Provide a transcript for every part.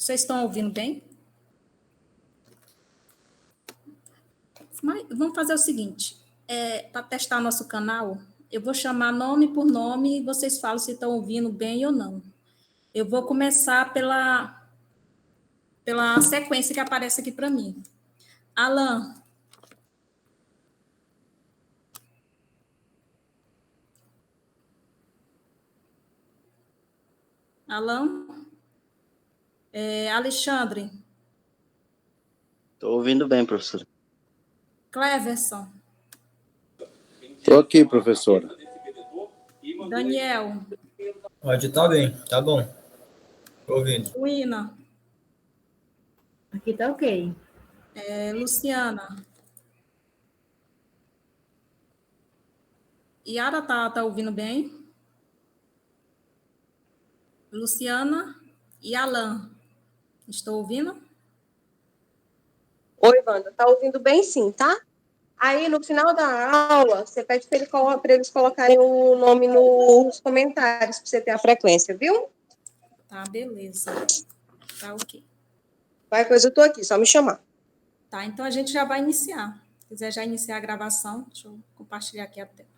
Vocês estão ouvindo bem? Mas vamos fazer o seguinte, para testar nosso canal, eu vou chamar nome por nome e vocês falam se estão ouvindo bem ou não. Eu vou começar pela sequência que aparece aqui para mim. Alan. Alan. Alexandre. Estou ouvindo bem, professora. Cleverson. Estou aqui, professora. Daniel. Pode estar bem, tá bom. Estou ouvindo. Luína. Aqui tá ok. Luciana. Yara tá ouvindo bem? Luciana e Alan. Estou ouvindo? Oi, Wanda. Tá ouvindo bem sim, tá? Aí, no final da aula, você pede para eles colocarem o nome nos comentários, para você ter a frequência, viu? Tá, beleza. Tá ok. Qualquer coisa, eu tô aqui, só me chamar. Tá, então a gente já vai iniciar. Se quiser já iniciar a gravação, deixa eu compartilhar aqui a tela.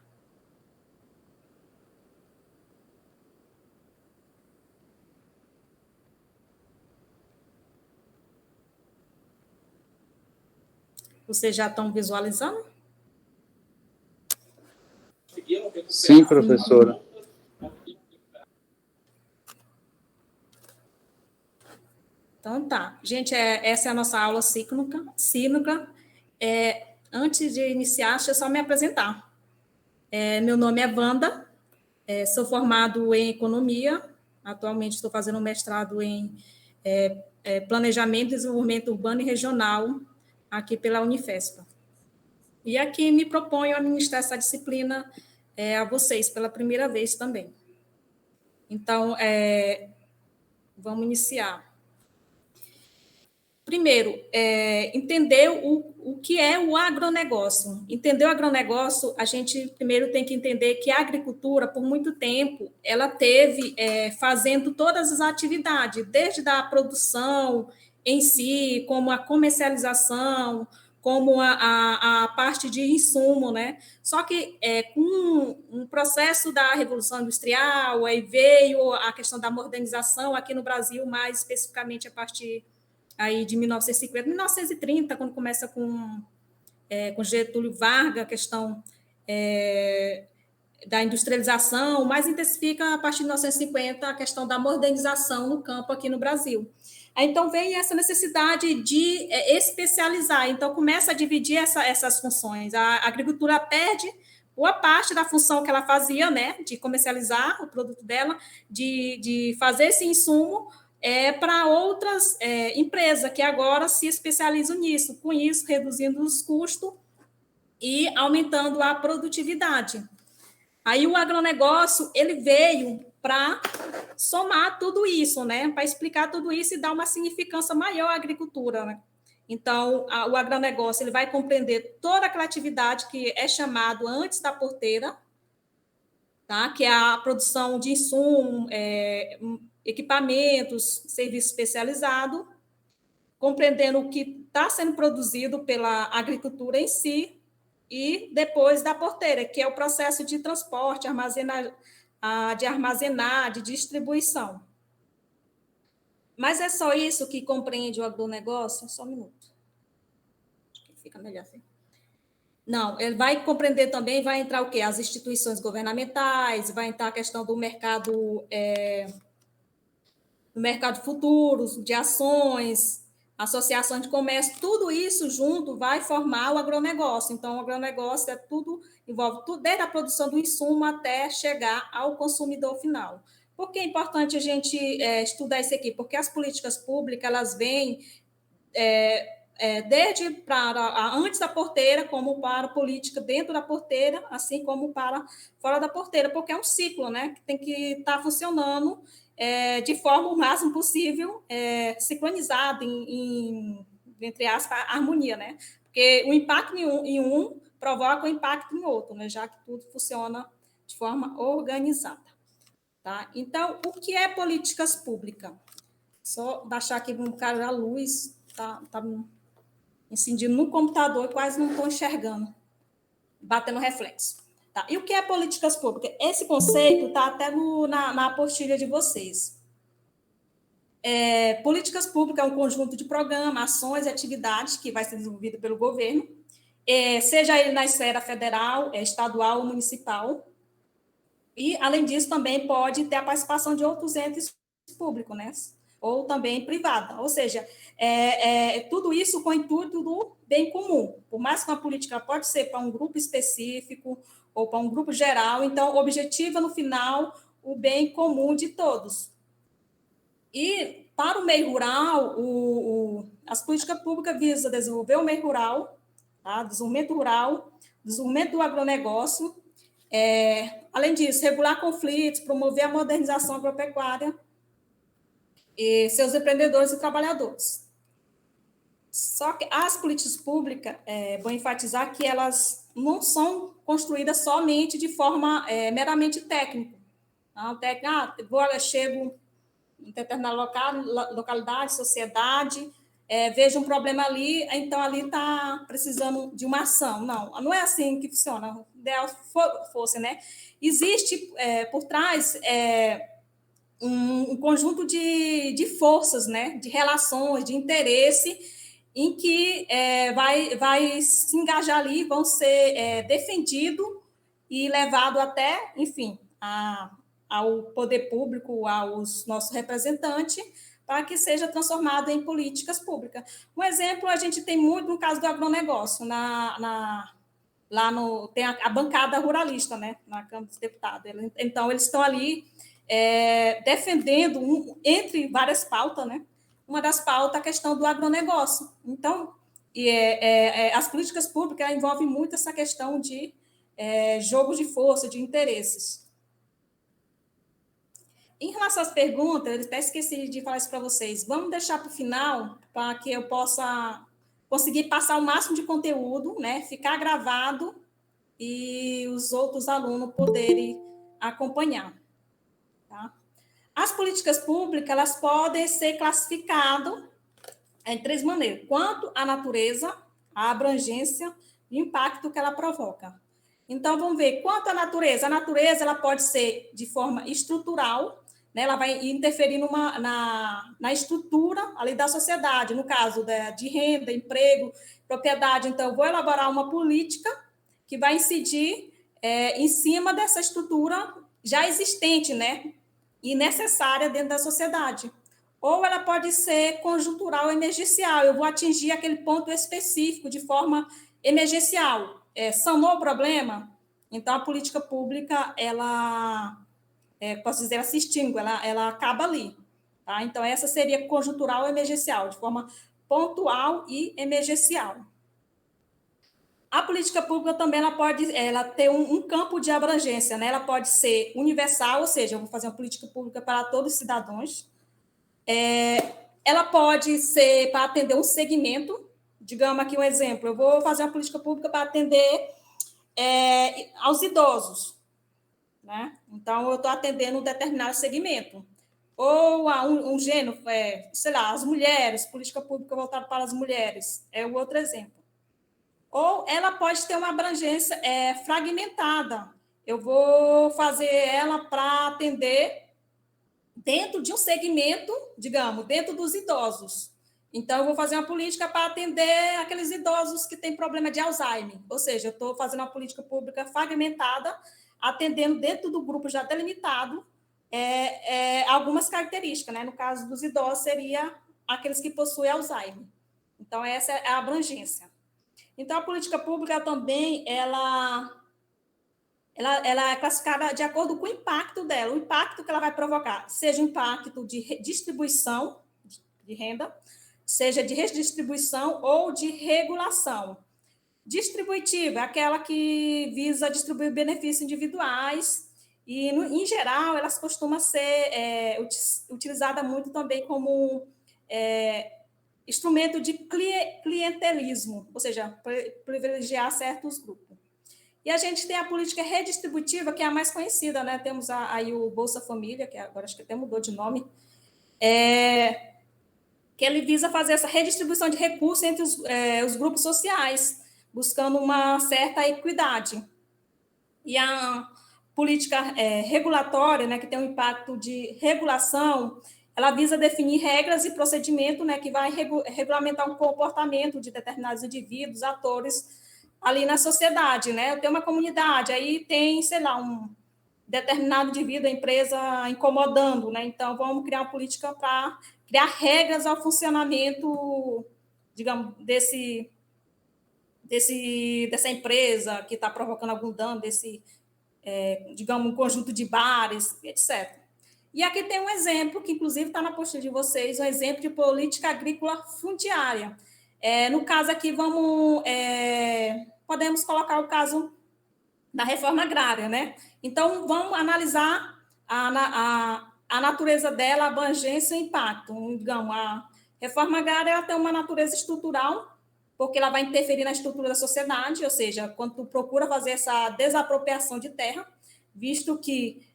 Vocês já estão visualizando? Sim, professora. Então tá. Gente, essa é a nossa aula síncrona. Antes de iniciar, deixa eu só me apresentar. Meu nome é Wanda, sou formado em Economia, atualmente estou fazendo um mestrado em Planejamento e Desenvolvimento Urbano e Regional, aqui pela Unifespa. E aqui me proponho a ministrar essa disciplina a vocês pela primeira vez também. Então, vamos iniciar. Primeiro, entender o que é o agronegócio. Entender o agronegócio, a gente primeiro tem que entender que a agricultura, por muito tempo, ela teve fazendo todas as atividades, desde a produção em si, como a comercialização, como a parte de insumo, né? Só que com um processo da Revolução Industrial, aí veio a questão da modernização aqui no Brasil, mais especificamente a partir aí de 1950, 1930, quando começa com Getúlio Vargas, a questão da industrialização, mais intensifica a partir de 1950 a questão da modernização no campo aqui no Brasil. Então, vem essa necessidade de especializar, então começa a dividir essas funções. A agricultura perde boa parte da função que ela fazia, né, de comercializar o produto dela, de fazer esse insumo, para outras empresas que agora se especializam nisso, com isso reduzindo os custos e aumentando a produtividade. Aí o agronegócio ele veio para somar tudo isso, né? Para explicar tudo isso e dar uma significância maior à agricultura, né? Então, o agronegócio ele vai compreender toda aquela atividade que é chamado antes da porteira, tá? Que é a produção de insumo, equipamentos, serviço especializado, compreendendo o que está sendo produzido pela agricultura em si, e depois da porteira, que é o processo de transporte, de armazenar, de distribuição. Mas é só isso que compreende o agronegócio? Só um minuto. Acho que fica melhor assim. Não, ele vai compreender também, vai entrar o quê? As instituições governamentais, vai entrar a questão do mercado futuros, de ações, associações de comércio, tudo isso junto vai formar o agronegócio. Então, o agronegócio envolve tudo, desde a produção do insumo até chegar ao consumidor final. Por que é importante a gente estudar isso aqui? Porque as políticas públicas, elas vêm desde para antes da porteira, como para a política dentro da porteira, assim como para fora da porteira, porque é um ciclo, né, que tem que estar funcionando de forma o máximo possível sincronizado entre aspas, harmonia, né? Porque o impacto em um provoca o impacto em outro, né? Já que tudo funciona de forma organizada, tá? Então, o que é políticas públicas? Só baixar aqui um bocado a luz, tá incidindo no computador e quase não estou enxergando, batendo reflexo. Tá. E o que é políticas públicas? Esse conceito está até na apostila de vocês. Políticas públicas é um conjunto de programas, ações e atividades que vai ser desenvolvido pelo governo, seja ele na esfera federal, estadual ou municipal. E, além disso, também pode ter a participação de outros entes públicos, né? Ou também privada. Ou seja, tudo isso com o intuito do bem comum. Por mais que uma política pode ser para um grupo específico ou para um grupo geral, então, objetiva, no final, o bem comum de todos. E, para o meio rural, as políticas públicas visam desenvolver o meio rural, tá? Desenvolvimento rural, desenvolvimento do agronegócio, além disso, regular conflitos, promover a modernização agropecuária e seus empreendedores e trabalhadores. Só que as políticas públicas, vou enfatizar que elas não são construídas somente de forma meramente técnica. Agora chego em determinada localidade, sociedade, vejo um problema ali, então ali está precisando de uma ação. Não é assim que funciona. O ideal fosse, né? Existe por trás um conjunto de forças, né? De relações, de interesse, em que vai se engajar ali, vão ser defendido e levado até, enfim, ao poder público, aos nossos representantes, para que seja transformado em políticas públicas. Um exemplo, a gente tem muito no caso do agronegócio, tem a bancada ruralista, né, na Câmara dos Deputados. Então, eles estão ali defendendo, entre várias pautas, né, uma das pautas, a questão do agronegócio. Então, as políticas públicas envolvem muito essa questão de jogo de força, de interesses. Em relação às perguntas, eu até esqueci de falar isso para vocês. Vamos deixar para o final, para que eu possa conseguir passar o máximo de conteúdo, né? Ficar gravado e os outros alunos poderem acompanhar. Tá? As políticas públicas, elas podem ser classificadas em 3 maneiras. Quanto à natureza, a abrangência e o impacto que ela provoca. Então, vamos ver. Quanto à natureza, a natureza ela pode ser de forma estrutural, né? Ela vai interferir na estrutura ali da sociedade, no caso de renda, emprego, propriedade. Então, eu vou elaborar uma política que vai incidir em cima dessa estrutura já existente, né? E necessária dentro da sociedade. Ou ela pode ser conjuntural emergencial. Eu vou atingir aquele ponto específico de forma emergencial. Sanou o problema? Então, a política pública, ela, posso dizer, ela se extingue, ela acaba ali. Tá? Então, essa seria conjuntural emergencial, de forma pontual e emergencial. A política pública também ela pode ter um campo de abrangência, né? Ela pode ser universal, ou seja, eu vou fazer uma política pública para todos os cidadãos. Ela pode ser para atender um segmento. Digamos aqui um exemplo, eu vou fazer uma política pública para atender aos idosos, né? Então, eu estou atendendo um determinado segmento. Ou a um gênero, sei lá, as mulheres, política pública voltada para as mulheres, é o outro exemplo. Ou ela pode ter uma abrangência fragmentada. Eu vou fazer ela para atender dentro de um segmento, digamos, dentro dos idosos. Então, eu vou fazer uma política para atender aqueles idosos que têm problema de Alzheimer. Ou seja, eu estou fazendo uma política pública fragmentada, atendendo dentro do grupo já delimitado algumas características, né? No caso dos idosos, seria aqueles que possuem Alzheimer. Então, essa é a abrangência. Então, a política pública também, ela é classificada de acordo com o impacto dela, o impacto que ela vai provocar, seja impacto de distribuição de renda, seja de redistribuição ou de regulação. Distributiva é aquela que visa distribuir benefícios individuais e, em geral, elas costumam ser utilizadas muito também como instrumento de clientelismo, ou seja, privilegiar certos grupos. E a gente tem a política redistributiva, que é a mais conhecida, né? Temos aí o Bolsa Família, que agora acho que até mudou de nome, que ele visa fazer essa redistribuição de recursos entre os grupos sociais, buscando uma certa equidade. E a política regulatória, né, que tem um impacto de regulação, ela visa definir regras e procedimento, né, que vai regulamentar um comportamento de determinados indivíduos, atores ali na sociedade, né? Eu tenho uma comunidade, aí tem, sei lá, um determinado indivíduo, a empresa incomodando, né? Então, vamos criar uma política para criar regras ao funcionamento, digamos, dessa empresa que está provocando algum dano, digamos, um conjunto de bares, etc. E aqui tem um exemplo, que inclusive está na postura de vocês, um exemplo de política agrícola fundiária. No caso aqui, podemos colocar o caso da reforma agrária, né? Então, vamos analisar a natureza dela, a abrangência e o impacto. Digamos, a reforma agrária ela tem uma natureza estrutural, porque ela vai interferir na estrutura da sociedade, ou seja, quando tu procura fazer essa desapropriação de terra, visto que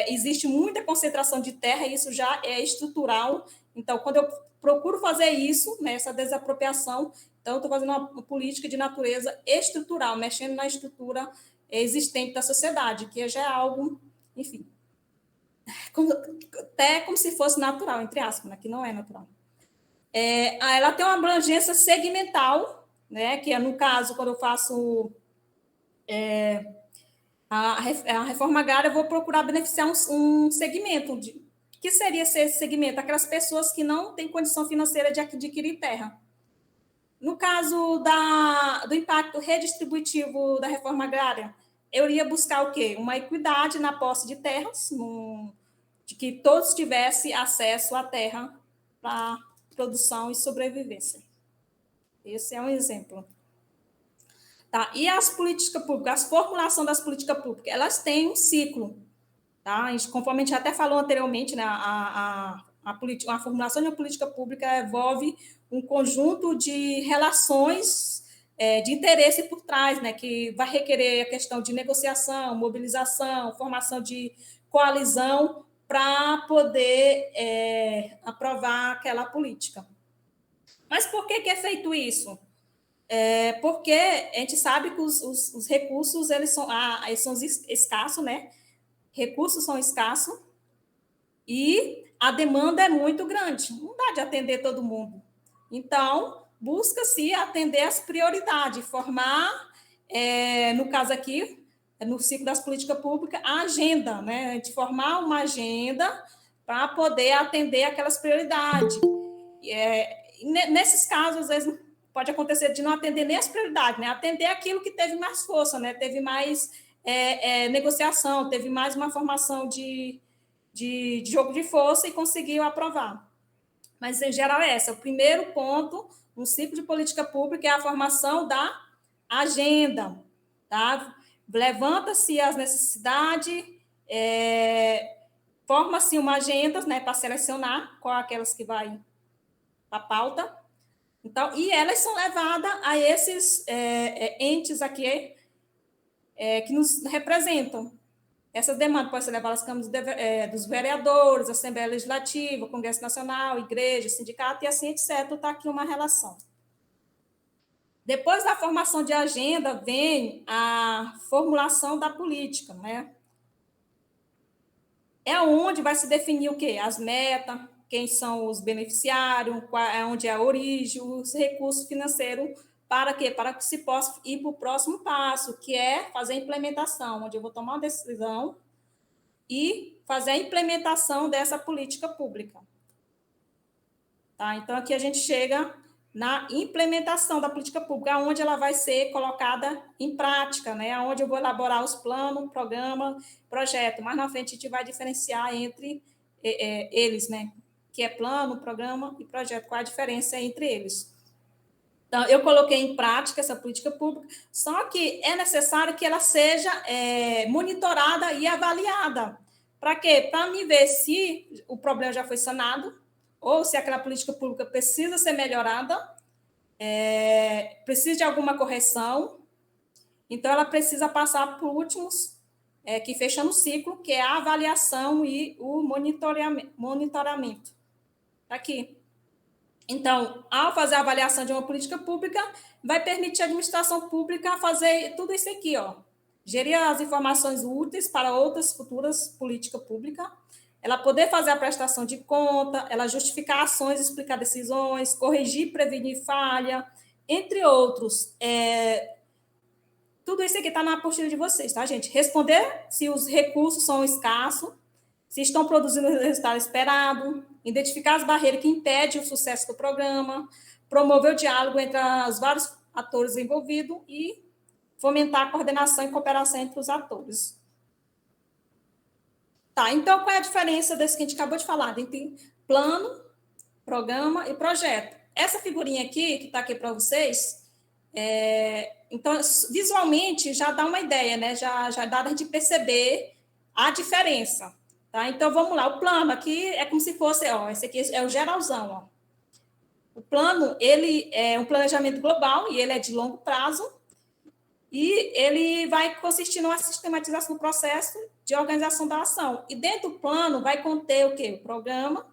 existe muita concentração de terra, isso já é estrutural. Então, quando eu procuro fazer isso, né, essa desapropriação, então eu estou fazendo uma política de natureza estrutural, mexendo na estrutura existente da sociedade, que já é algo, enfim, até como se fosse natural, entre aspas, né, que não é natural. Ela tem uma abrangência segmental, né, que é, no caso, quando eu faço a reforma agrária, eu vou procurar beneficiar um segmento. Que seria esse segmento? Aquelas pessoas que não têm condição financeira de adquirir terra. No caso do impacto redistributivo da reforma agrária, eu iria buscar o quê? Uma equidade na posse de terras, de que todos tivessem acesso à terra para produção e sobrevivência. Esse é um exemplo. Tá? E as políticas públicas, a formulação das políticas públicas, elas têm um ciclo. Tá? Conforme a gente até falou anteriormente, né, a formulação de uma política pública envolve um conjunto de relações de interesse por trás, né, que vai requerer a questão de negociação, mobilização, formação de coalizão para poder aprovar aquela política. Mas por que é feito isso? Porque a gente sabe que os recursos eles são escassos, né? Recursos são escassos e a demanda é muito grande. Não dá de atender todo mundo. Então, busca-se atender as prioridades, formar, no caso aqui, no ciclo das políticas públicas, a agenda, né? De formar uma agenda para poder atender aquelas prioridades. Nesses casos, às vezes, pode acontecer de não atender nem as prioridades, né? Atender aquilo que teve mais força, né? Teve mais negociação, teve mais uma formação de jogo de força e conseguiu aprovar. Mas, em geral, o primeiro ponto no ciclo de política pública é a formação da agenda. Tá? Levanta-se as necessidades, forma-se uma agenda, né, para selecionar qual aquelas que vai para a pauta. Então, e elas são levadas a esses entes aqui que nos representam. Essas demandas podem ser levadas às câmaras dos vereadores, Assembleia Legislativa, Congresso Nacional, Igreja, Sindicato, e assim, etc. Está aqui uma relação. Depois da formação de agenda, vem a formulação da política, né? É onde vai se definir o quê? As metas, quem são os beneficiários, onde é a origem, os recursos financeiros, para quê? Para que se possa ir para o próximo passo, que é fazer a implementação, onde eu vou tomar uma decisão e fazer a implementação dessa política pública. Tá? Então, aqui a gente chega na implementação da política pública, onde ela vai ser colocada em prática, né? Onde eu vou elaborar os planos, programa, projeto. Mais na frente, a gente vai diferenciar entre eles, né? Que é plano, programa e projeto. Qual a diferença entre eles? Então, eu coloquei em prática essa política pública, só que é necessário que ela seja monitorada e avaliada. Para quê? Para me ver se o problema já foi sanado, ou se aquela política pública precisa ser melhorada, precisa de alguma correção. Então, ela precisa passar por últimos, que fechando o ciclo, que é a avaliação e o monitoramento. Aqui. Então, ao fazer a avaliação de uma política pública, vai permitir à administração pública fazer tudo isso aqui, ó. Gerir as informações úteis para outras futuras políticas públicas, ela poder fazer a prestação de conta, ela justificar ações, explicar decisões, corrigir, prevenir falha, entre outros. Tudo isso aqui está na apostila de vocês, tá, gente? Responder se os recursos são escassos, se estão produzindo o resultado esperado, identificar as barreiras que impedem o sucesso do programa, promover o diálogo entre os vários atores envolvidos e fomentar a coordenação e cooperação entre os atores. Tá, então qual é a diferença desse que a gente acabou de falar? Entre plano, programa e projeto. Essa figurinha aqui, que está aqui para vocês, então, visualmente, já dá uma ideia, né? Já dá a gente perceber a diferença. Tá? Então, vamos lá. O plano aqui é como se fosse, ó, esse aqui é o geralzão. Ó. O plano, ele é um planejamento global e ele é de longo prazo e ele vai consistir numa sistematização do processo de organização da ação. E dentro do plano vai conter o quê? O programa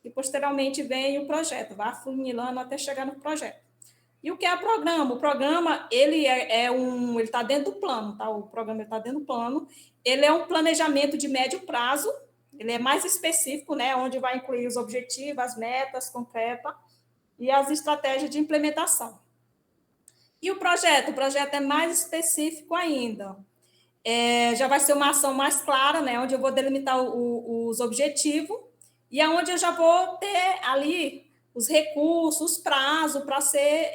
e, posteriormente, vem o projeto. Vai afunilando até chegar no projeto. E o que é o programa? O programa, ele ele está dentro do plano, tá? O programa está dentro do plano. Ele é um planejamento de médio prazo, ele é mais específico, né? Onde vai incluir os objetivos, as metas concretas e as estratégias de implementação. E o projeto? O projeto é mais específico ainda. Já vai ser uma ação mais clara, né? Onde eu vou delimitar os objetivos e aonde eu já vou ter ali os recursos, os prazos para ser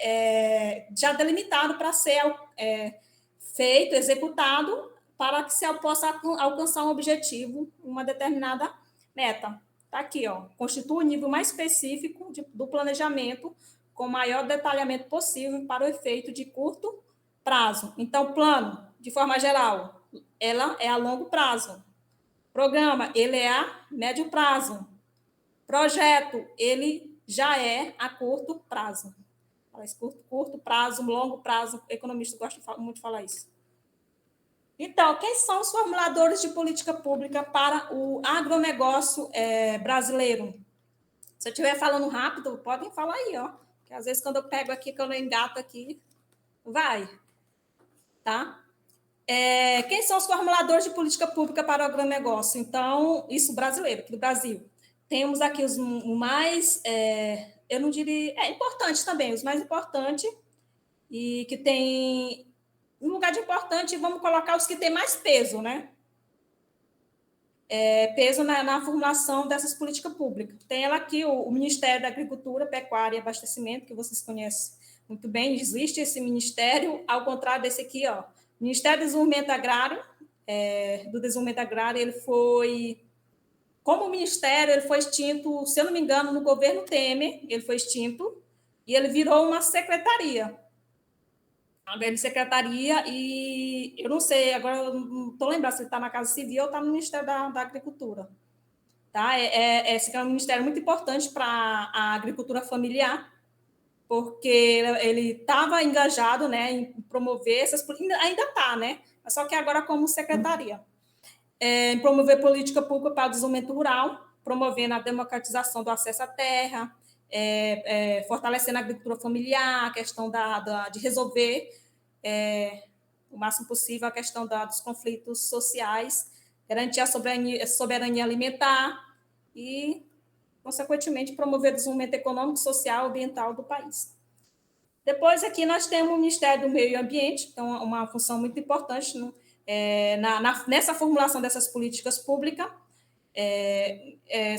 já delimitado para ser feito, executado, para que se possa alcançar um objetivo, uma determinada meta. Está aqui, ó. Constitui o nível mais específico do planejamento, com o maior detalhamento possível para o efeito de curto prazo. Então, plano, de forma geral, ela é a longo prazo. Programa, ele é a médio prazo. Projeto, ele já é a curto prazo. Curto prazo, longo prazo, economista gosta muito de falar isso. Então, quem são os formuladores de política pública para o agronegócio brasileiro? Se eu estiver falando rápido, podem falar aí, ó. Que às vezes, quando eu pego aqui, quando eu engato aqui, vai. Tá? Quem são os formuladores de política pública para o agronegócio? Então, isso brasileiro, aqui do Brasil. Temos aqui os mais, eu não diria, importantes também, os mais importantes, e que tem, no lugar de importante, vamos colocar os que têm mais peso, né? Peso na formulação dessas políticas públicas. Tem ela aqui, o Ministério da Agricultura, Pecuária e Abastecimento, que vocês conhecem muito bem, existe esse ministério, ao contrário desse aqui, ó, Ministério do Desenvolvimento Agrário, ele foi... Como ministério, ele foi extinto, se eu não me engano, no governo Temer, ele foi extinto, e ele virou uma secretaria. E eu não sei, agora eu não estou lembrando se ele está na Casa Civil ou está no Ministério da Agricultura. Tá? Esse é um ministério muito importante para a agricultura familiar, porque ele estava engajado, né, em promover essas políticas, ainda está, né? Só que agora como secretaria. Em promover política pública para o desenvolvimento rural, promovendo a democratização do acesso à terra, fortalecendo a agricultura familiar, a questão de resolver o máximo possível a questão dos conflitos sociais, garantir a soberania alimentar e, consequentemente, promover o desenvolvimento econômico, social e ambiental do país. Depois, aqui, nós temos o Ministério do Meio Ambiente, então, uma função muito importante nessa formulação dessas políticas públicas.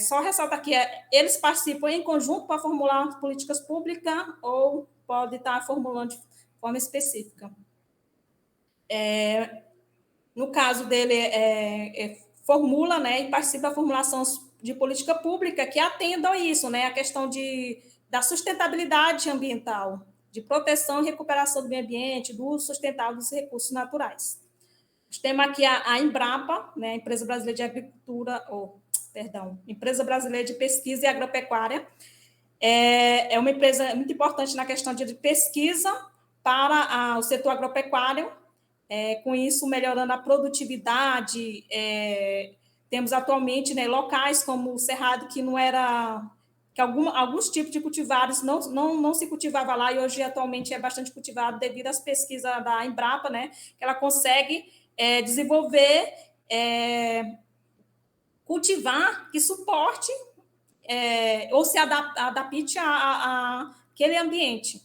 Só ressaltar que eles participam em conjunto para formular políticas públicas ou pode estar formulando de forma específica. No caso dele, formula, né, e participa da formulação de política pública que atendam a isso, né, a questão da sustentabilidade ambiental, de proteção e recuperação do meio ambiente, do uso sustentável dos recursos naturais. Temos aqui a Embrapa, né, Empresa Brasileira de Agricultura, Empresa Brasileira de Pesquisa e Agropecuária. É uma empresa muito importante na questão de pesquisa para o setor agropecuário, com isso melhorando a produtividade. Temos atualmente, né, locais como o Cerrado, que que alguns tipos de cultivares não se cultivava lá, e hoje atualmente é bastante cultivado devido às pesquisas da Embrapa, né, que ela consegue desenvolver, cultivar que suporte ou se adapte a aquele ambiente.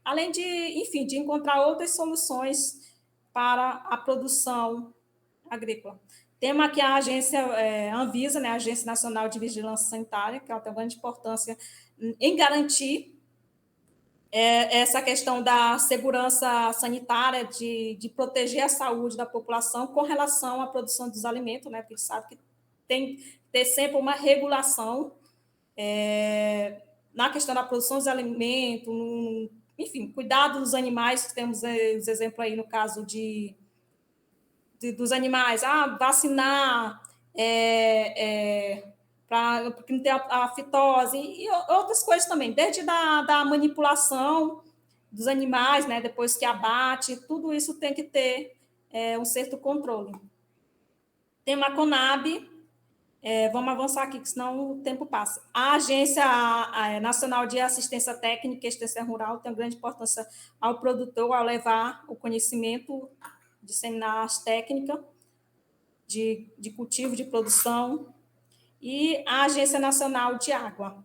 Além de, enfim, de encontrar outras soluções para a produção agrícola. Temos aqui a agência Anvisa, né, a Agência Nacional de Vigilância Sanitária, que ela tem grande importância em garantir essa questão da segurança sanitária, de proteger a saúde da população com relação à produção dos alimentos, né, porque a gente sabe que tem que ter sempre uma regulação na questão da produção dos alimentos, enfim, cuidado dos animais, temos os exemplos aí no caso dos animais, vacinar, para não ter a fitose, e outras coisas também, desde da manipulação dos animais, né, depois que abate, tudo isso tem que ter um certo controle. Tem uma Conab, vamos avançar aqui, que senão o tempo passa. A Agência Nacional de Assistência Técnica e Extensão Rural tem uma grande importância ao produtor, ao levar o conhecimento, disseminar as técnicas de cultivo, de produção, e a Agência Nacional de Água.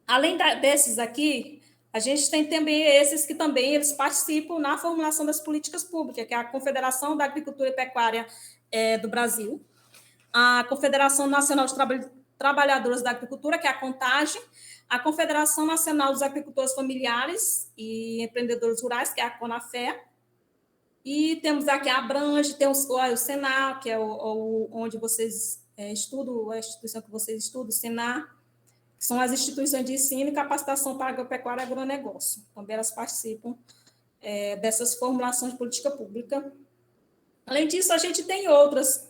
Além desses aqui, a gente tem também esses que também eles participam na formulação das políticas públicas, que é a Confederação da Agricultura e Pecuária do Brasil, a Confederação Nacional de Trabalhadores da Agricultura, que é a CONTAGE, a Confederação Nacional dos Agricultores Familiares e Empreendedores Rurais, que é a CONAFE, e temos aqui a Abrange, tem o Senar, que é onde vocês estudam, a instituição que vocês estudam, o Senar, que são as instituições de ensino e capacitação para agropecuária e agronegócio. Também elas participam dessas formulações de política pública. Além disso, a gente tem outras,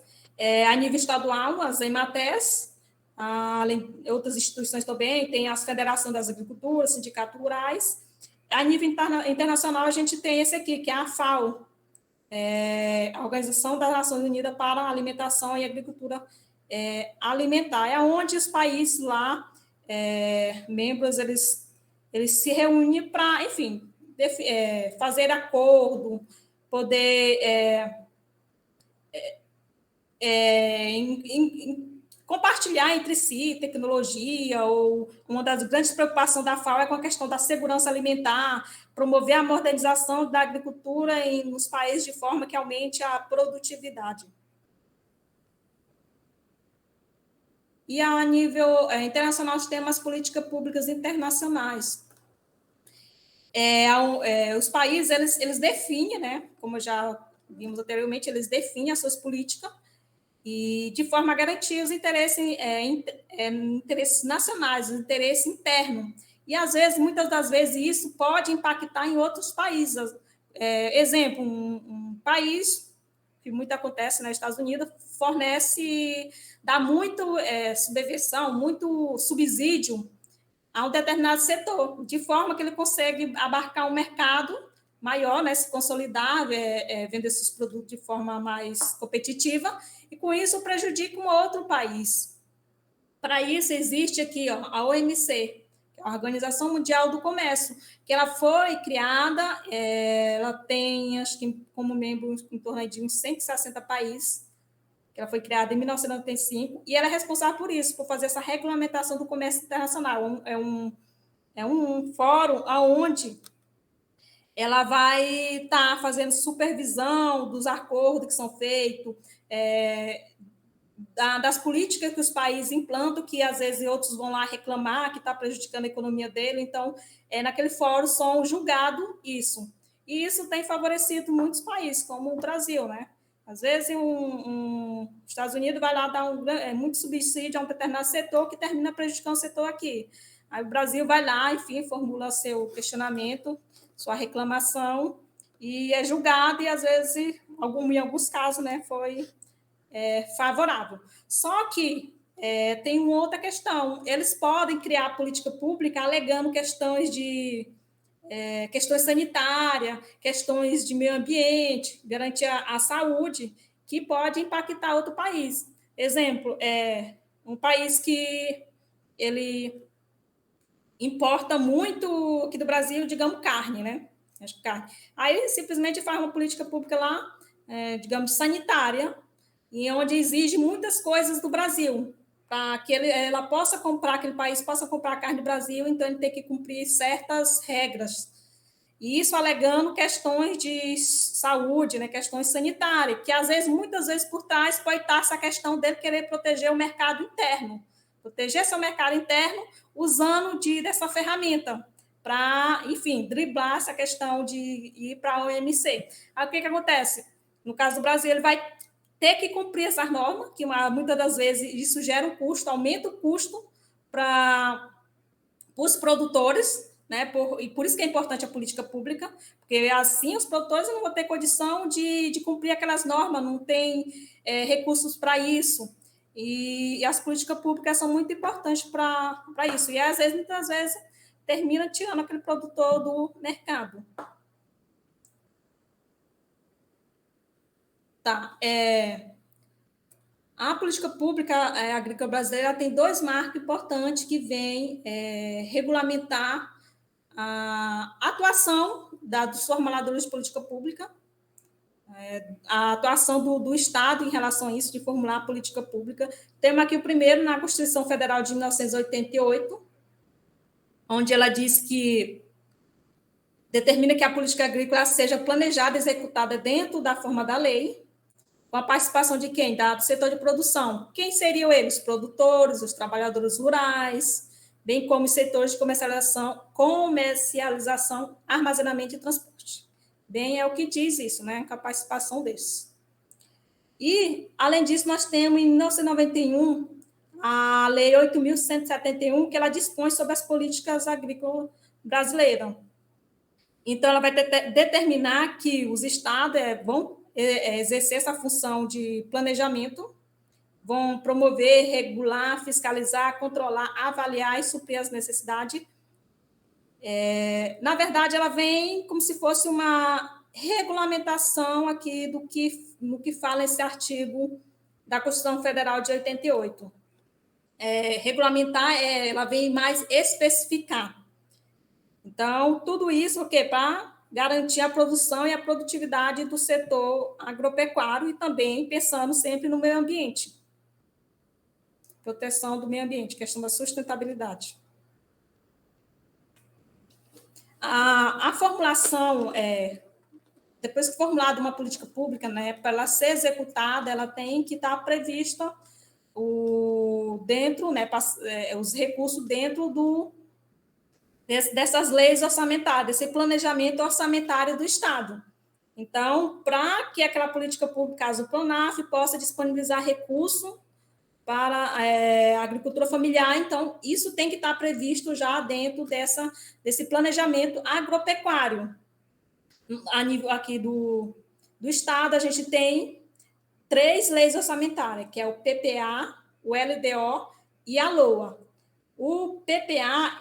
a nível estadual, as EMATES, além outras instituições também, tem as Federação das Agriculturas, sindicatos rurais. A nível internacional, a gente tem esse aqui, que é a FAO, a Organização das Nações Unidas para a Alimentação e Agricultura Alimentar. É onde os países lá, membros, eles se reúnem para, enfim, fazer acordo, poder compartilhar entre si tecnologia, ou uma das grandes preocupações da FAO é com a questão da segurança alimentar, promover a modernização da agricultura nos países de forma que aumente a produtividade. E a nível internacional, temos políticas públicas internacionais. Os países, eles definem, né, como já vimos anteriormente, eles definem as suas políticas e de forma a garantir os interesses nacionais, o interesse interno. E, às vezes, muitas das vezes, isso pode impactar em outros países. Exemplo, um país, que muito acontece nos Estados Unidos, dá muito subvenção, muito subsídio a um determinado setor, de forma que ele consegue abarcar um mercado maior, né, se consolidar, vender seus produtos de forma mais competitiva, e com isso prejudica um outro país. Para isso, existe aqui a OMC, que é a Organização Mundial do Comércio, que ela foi criada, ela tem, acho que como membro, em torno de uns 160 países, que ela foi criada em 1995, e ela é responsável por isso, por fazer essa regulamentação do comércio internacional. É um fórum onde ela vai estar fazendo supervisão dos acordos que são feitos, das políticas que os países implantam, que às vezes outros vão lá reclamar que está prejudicando a economia dele. Então, naquele fórum são julgados isso. E isso tem favorecido muitos países, como o Brasil, né? Às vezes, os Estados Unidos vai lá dar muito subsídio a um determinado setor que termina prejudicando o setor aqui. Aí o Brasil vai lá, enfim, formula seu questionamento, sua reclamação, e é julgado, e às vezes, em alguns casos, né, foi favorável. Só que tem uma outra questão. Eles podem criar política pública alegando questões sanitárias, questões de meio ambiente, garantir a saúde, que pode impactar outro país. Exemplo, um país que ele importa muito aqui do Brasil, digamos, carne, né? Acho que carne. Aí, simplesmente, faz uma política pública lá, digamos, sanitária, e onde exige muitas coisas do Brasil, para que ela possa comprar, aquele país possa comprar carne do Brasil, então ele tem que cumprir certas regras. E isso alegando questões de saúde, né, questões sanitárias, que às vezes, muitas vezes, por trás pode estar essa questão dele querer proteger o mercado interno, proteger seu mercado interno usando dessa ferramenta para, enfim, driblar essa questão de ir para a OMC. Aí o que acontece? No caso do Brasil, ele vai ter que cumprir essas normas, que muitas das vezes isso gera um custo, aumenta o custo para os produtores, né? E por isso que é importante a política pública, porque assim os produtores não vão ter condição de cumprir aquelas normas, não tem recursos para isso. E as políticas públicas são muito importantes para isso. E às vezes, muitas vezes, termina tirando aquele produtor do mercado. Tá. A política pública agrícola brasileira tem 2 marcos importantes que vêm regulamentar a atuação dos formuladores de política pública, a atuação do Estado em relação a isso, de formular a política pública. Temos aqui o primeiro, na Constituição Federal de 1988, onde ela diz que determina que a política agrícola seja planejada e executada dentro da forma da lei, com a participação de quem? Do setor de produção. Quem seriam eles? Os produtores, os trabalhadores rurais, bem como os setores de comercialização, armazenamento e transporte. Bem, é o que diz isso, né? Com a participação deles. E, além disso, nós temos, em 1991, a Lei 8.171, que ela dispõe sobre as políticas agrícolas brasileiras. Então, ela vai determinar que os estados vão exercer essa função de planejamento, vão promover, regular, fiscalizar, controlar, avaliar e suprir as necessidades. Na verdade, ela vem como se fosse uma regulamentação aqui no que fala esse artigo da Constituição Federal de 88. Regulamentar, ela vem mais especificar. Então, tudo isso o quê? Para garantir a produção e a produtividade do setor agropecuário e também pensando sempre no meio ambiente. Proteção do meio ambiente, questão da sustentabilidade. A formulação, depois que formulada uma política pública, né, para ela ser executada, ela tem que estar prevista dentro, né, os recursos dentro dessas leis orçamentárias, esse planejamento orçamentário do Estado. Então, para que aquela política pública, caso o PRONAF, possa disponibilizar recurso para a agricultura familiar, então, isso tem que estar previsto já dentro desse planejamento agropecuário. A nível aqui do Estado, a gente tem 3 leis orçamentárias, que é o PPA, o LDO e a LOA. O PPA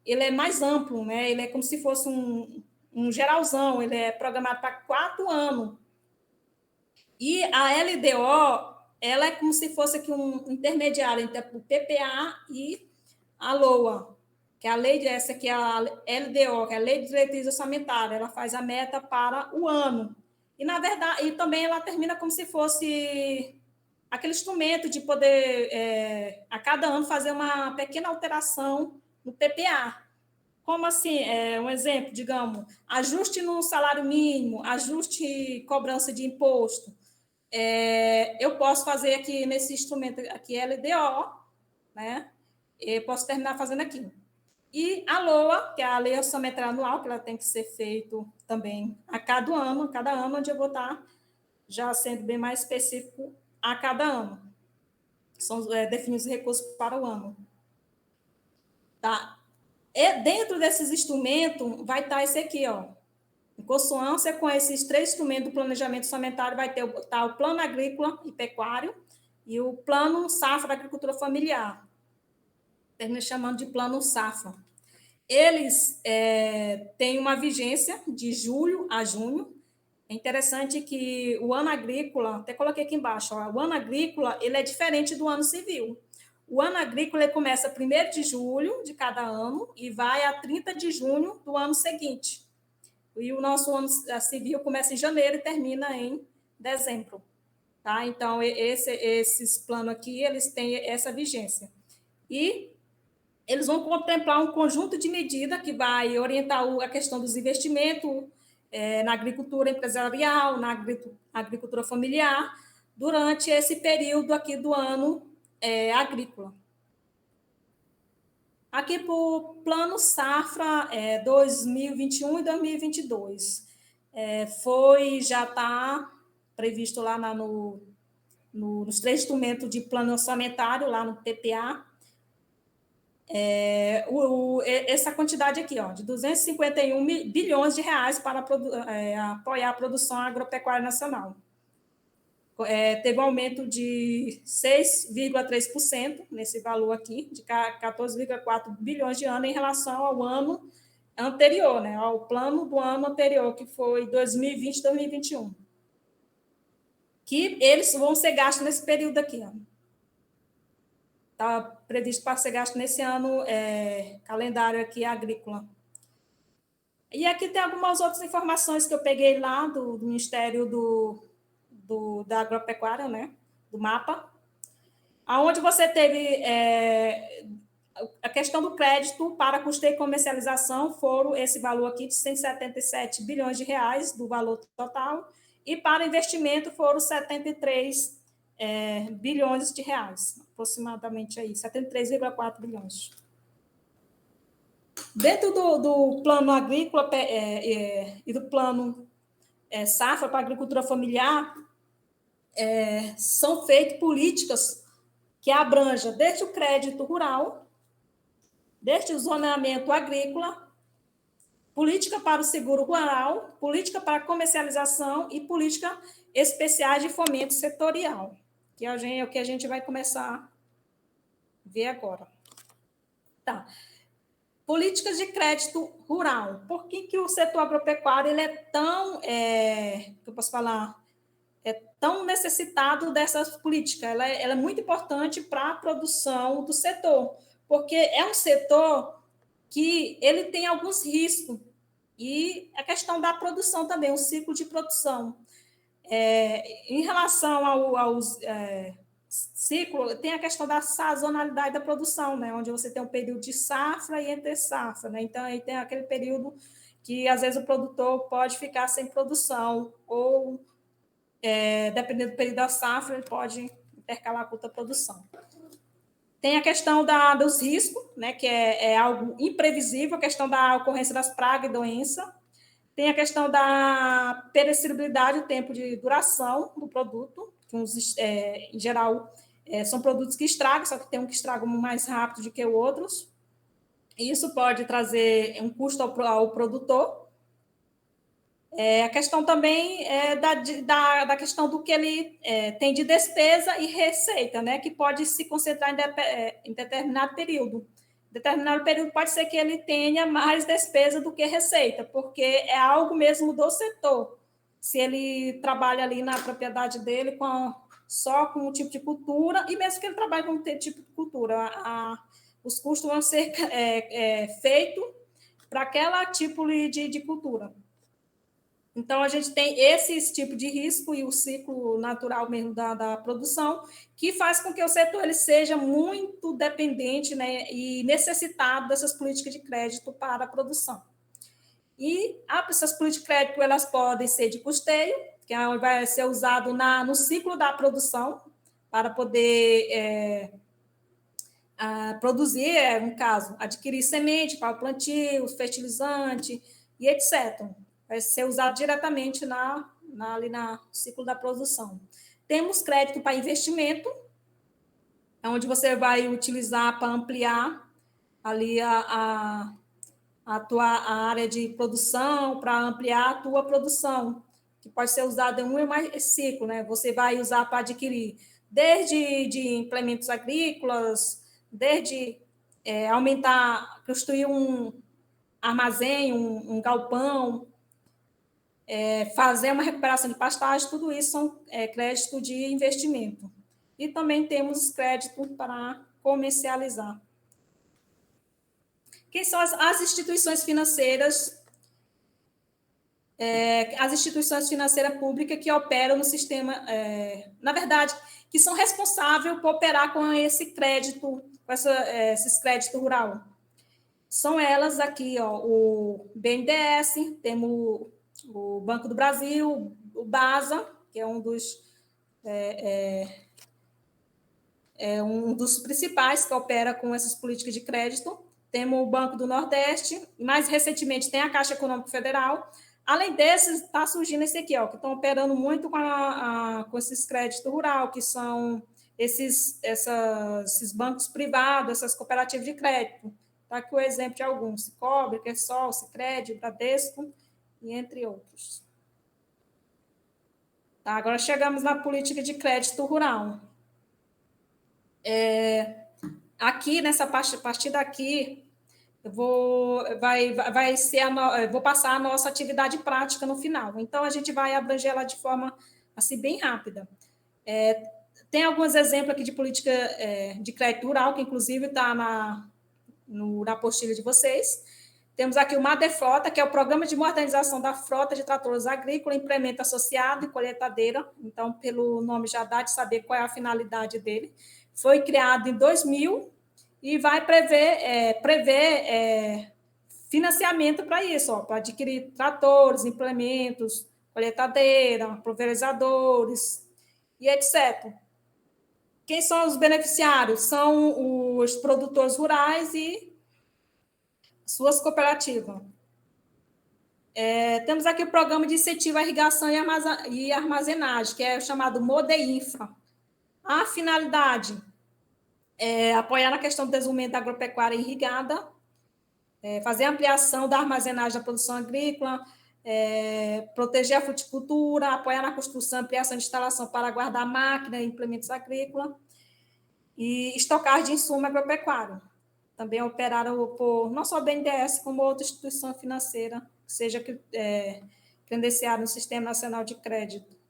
ele é mais amplo, né? Ele é como se fosse um geralzão, ele é programado para 4 anos. E a LDO, ela é como se fosse aqui um intermediário entre o PPA e a LOA, que é a lei dessa, que é a LDO, que é a Lei de Diretriz Orçamentária, ela faz a meta para o ano. E, na verdade, e também ela termina como se fosse aquele instrumento de poder, a cada ano, fazer uma pequena alteração no PPA. Como assim? Um exemplo, digamos, ajuste no salário mínimo, ajuste cobrança de imposto. Eu posso fazer aqui nesse instrumento aqui, LDO, né? Eu posso terminar fazendo aqui. E a LOA, que é a Lei Orçamentária Anual, que ela tem que ser feita também a cada ano, onde eu vou estar já sendo bem mais específico a cada ano. São definidos recursos para o ano. Tá? E dentro desses instrumentos vai estar esse aqui, ó. Em consonância com esses 3 instrumentos do planejamento orçamentário, vai ter o Plano Agrícola e Pecuário e o Plano Safra da Agricultura Familiar. Termina chamando de Plano Safra. Eles têm uma vigência de julho a junho. É interessante que o ano agrícola, até coloquei aqui embaixo, ó, o ano agrícola ele é diferente do ano civil. O ano agrícola ele começa 1º de julho de cada ano e vai a 30 de junho do ano seguinte. E o nosso ano civil começa em janeiro e termina em dezembro. Tá? Então, esses planos aqui, eles têm essa vigência. E eles vão contemplar um conjunto de medidas que vai orientar a questão dos investimentos na agricultura empresarial, na agricultura familiar, durante esse período aqui do ano agrícola. Aqui para o Plano Safra 2021 e 2022. Já está previsto lá nos 3 instrumentos de plano orçamentário, lá no PPA, essa quantidade aqui, ó, de 251 bilhões de reais para apoiar a produção agropecuária nacional. Teve um aumento de 6,3% nesse valor aqui, de 14,4 bilhões de ano em relação ao ano anterior, né, ao plano do ano anterior, que foi 2020 e 2021. Que eles vão ser gastos nesse período aqui, ó. Está previsto para ser gasto nesse ano calendário aqui agrícola. E aqui tem algumas outras informações que eu peguei lá do Ministério da Agropecuária, né, do MAPA, onde você teve a questão do crédito para custeio e comercialização, foram esse valor aqui de 177 bilhões de reais do valor total, e para investimento foram 73 bilhões de reais, aproximadamente aí, 73,4 bilhões. Dentro do plano agrícola e do plano safra para a agricultura familiar, são feitas políticas que abrangem desde o crédito rural, desde o zoneamento agrícola, política para o seguro rural, política para a comercialização e política especiais de fomento setorial, que é o que a gente vai começar a ver agora. Tá. Políticas de crédito rural. Por que o setor agropecuário ele é tão, eu posso falar, tão necessitado dessas políticas? Ela é muito importante para a produção do setor, porque é um setor que ele tem alguns riscos, e a questão da produção também, o ciclo de produção. Em relação aos ciclo, tem a questão da sazonalidade da produção, né, onde você tem um período de safra e entre safra, né, então aí tem aquele período que às vezes o produtor pode ficar sem produção, ou dependendo do período da safra, ele pode intercalar com outra produção. Tem a questão dos riscos, né, que é algo imprevisível, a questão da ocorrência das pragas e doenças. Tem a questão da perecibilidade, o tempo de duração do produto, que em geral são produtos que estragam, só que tem um que estraga mais rápido do que outros. Isso pode trazer um custo ao produtor. A questão também da questão do que ele tem de despesa e receita, né, que pode se concentrar em determinado período. Determinado período pode ser que ele tenha mais despesa do que receita, porque é algo mesmo do setor. Se ele trabalha ali na propriedade dele só com um tipo de cultura, e mesmo que ele trabalhe com um tipo de cultura, os custos vão ser feitos para aquele tipo de cultura. Então, a gente tem esse tipo de risco e o ciclo natural mesmo da produção, que faz com que o setor ele seja muito dependente, né, e necessitado dessas políticas de crédito para a produção. E essas políticas de crédito elas podem ser de custeio, que vai ser usado no ciclo da produção, para poder produzir, no caso, adquirir semente para o plantio, fertilizante e etc., vai ser usado diretamente ali no ciclo da produção. Temos crédito para investimento, onde você vai utilizar para ampliar ali a tua área de produção, para ampliar a tua produção, que pode ser usado em um e mais ciclo, né? Você vai usar para adquirir desde de implementos agrícolas, desde construir um armazém, um galpão, fazer uma recuperação de pastagem, tudo isso são crédito de investimento. E também temos crédito para comercializar. Quem são as instituições financeiras? As instituições financeiras públicas que operam no sistema, na verdade, que são responsáveis por operar com esse crédito, com esses créditos rural. São elas aqui, ó, o BNDES, temos o Banco do Brasil, o BASA, que é um dos principais que opera com essas políticas de crédito. Temos o Banco do Nordeste, mais recentemente tem a Caixa Econômica Federal. Além desses, está surgindo esse aqui, ó, que estão operando muito com esses créditos rural, que são esses bancos privados, essas cooperativas de crédito. Está aqui o exemplo de alguns: Cicobi, Cressol, Sicredi, Bradesco, e entre outros. Tá, agora chegamos na política de crédito rural. Aqui, nessa parte, a partir daqui, eu vou passar a nossa atividade prática no final. Então, a gente vai abranger ela de forma assim, bem rápida. Tem alguns exemplos aqui de política de crédito rural, que inclusive está na apostila de vocês. Temos aqui o MADEFrota, que é o Programa de Modernização da Frota de Tratores Agrícolas, implemento associado e colheitadeira. Então, pelo nome já dá de saber qual é a finalidade dele. Foi criado em 2000 e vai prever financiamento para isso, para adquirir tratores, implementos, colheitadeira, pulverizadores e etc. Quem são os beneficiários? São os produtores rurais e suas cooperativas. Temos aqui o Programa de Incentivo à Irrigação e Armazenagem, que é o chamado MODEINFRA. A finalidade é apoiar na questão do desenvolvimento da agropecuária irrigada, fazer ampliação da armazenagem da produção agrícola, proteger a fruticultura, apoiar na construção e ampliação de instalação para guardar máquina e implementos agrícolas, e estocagem de insumo agropecuário. Também operaram por não só o BNDES, como outra instituição financeira, que seja credenciada no Sistema Nacional de Crédito.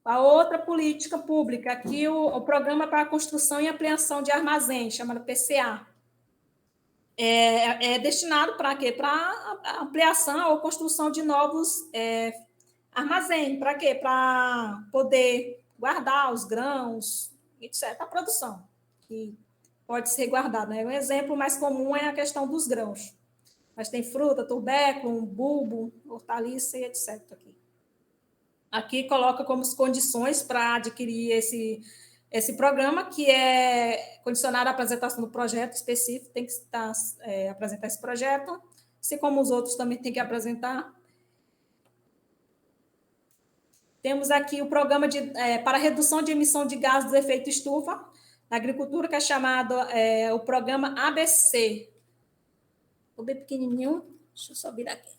A outra política pública, aqui o Programa para a Construção e Ampliação de Armazéns, chamado PCA. É destinado para quê? Para ampliação ou construção de novos armazéns. Para quê? Para poder guardar os grãos, etc. A produção, que pode ser guardada. Né? Um exemplo mais comum é a questão dos grãos. Mas tem fruta, tubérculo, bulbo, hortaliça e etc. Aqui coloca como condições para adquirir esse programa, que é condicionado à apresentação do projeto específico, tem que apresentar esse projeto, assim como os outros também tem que apresentar. Temos aqui o programa para redução de emissão de gases do efeito estufa na agricultura, que é chamado o programa ABC. Estou bem pequenininho, deixa eu só virar aqui.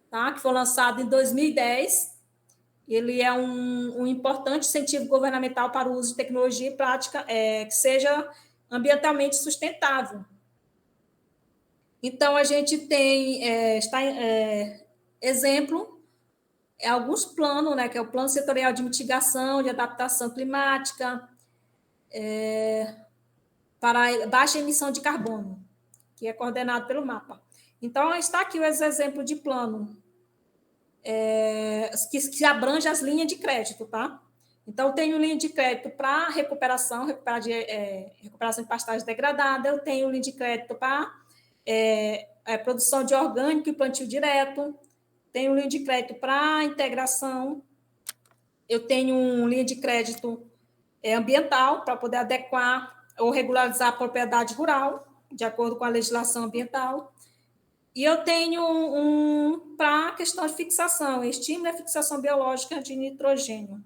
Tá? Que foi lançado em 2010. Ele é um importante incentivo governamental para o uso de tecnologia e prática que seja ambientalmente sustentável. Então, a gente tem, exemplo, alguns planos, né, que é o Plano Setorial de Mitigação de Adaptação Climática para baixa emissão de carbono, que é coordenado pelo MAPA. Então, está aqui os exemplos de plano, que abrange as linhas de crédito, tá? Então, eu tenho linha de crédito para recuperação de pastagem degradada, eu tenho linha de crédito para produção de orgânico e plantio direto, tenho linha de crédito para integração, eu tenho linha de crédito ambiental para poder adequar ou regularizar a propriedade rural, de acordo com a legislação ambiental. E eu tenho para a questão de fixação, estímulo e fixação biológica de nitrogênio.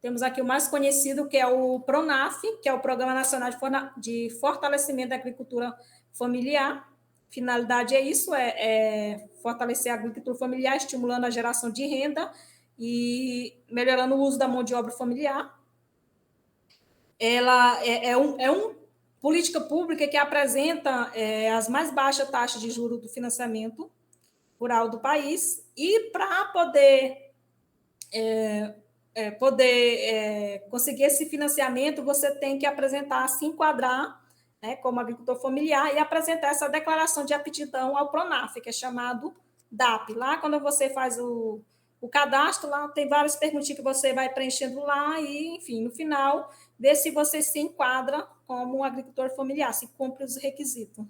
Temos aqui o mais conhecido, que é o PRONAF, que é o Programa Nacional de Fortalecimento da Agricultura Familiar. Finalidade é isso, fortalecer a agricultura familiar, estimulando a geração de renda e melhorando o uso da mão de obra familiar. Ela uma política pública que apresenta as mais baixas taxas de juros do financiamento rural do país, e para poder poder conseguir esse financiamento, você tem que apresentar, se enquadrar, né, como agricultor familiar e apresentar essa declaração de aptidão ao PRONAF, que é chamado DAP. Lá, quando você faz o cadastro, lá tem várias perguntinhas que você vai preenchendo lá e, enfim, no final, ver se você se enquadra como um agricultor familiar, se cumpre os requisitos.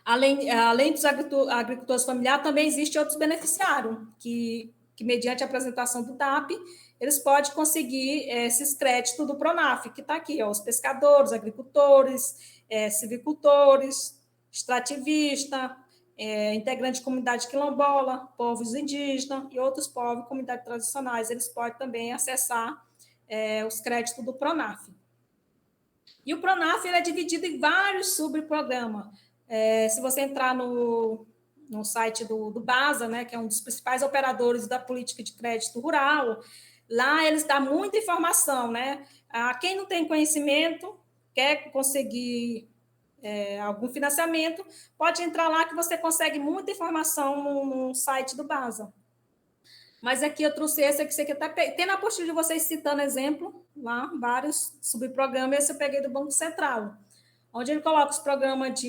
Além dos agricultores familiares, também existem outros beneficiários que mediante a apresentação do DAP, eles podem conseguir esses créditos do PRONAF, que está aqui, ó, os pescadores, agricultores, silvicultores, extrativistas, integrante de comunidade quilombola, povos indígenas e outros povos, comunidades tradicionais, eles podem também acessar os créditos do PRONAF. E o PRONAF ele é dividido em vários subprogramas. Se você entrar no site do BASA, né, que é um dos principais operadores da política de crédito rural, lá eles dão muita informação, né? Quem não tem conhecimento, quer conseguir algum financiamento, pode entrar lá que você consegue muita informação no site do BASA. Mas aqui eu trouxe esse aqui até tem na apostila de vocês citando exemplo, lá, vários subprogramas, esse eu peguei do Banco Central, onde ele coloca os programas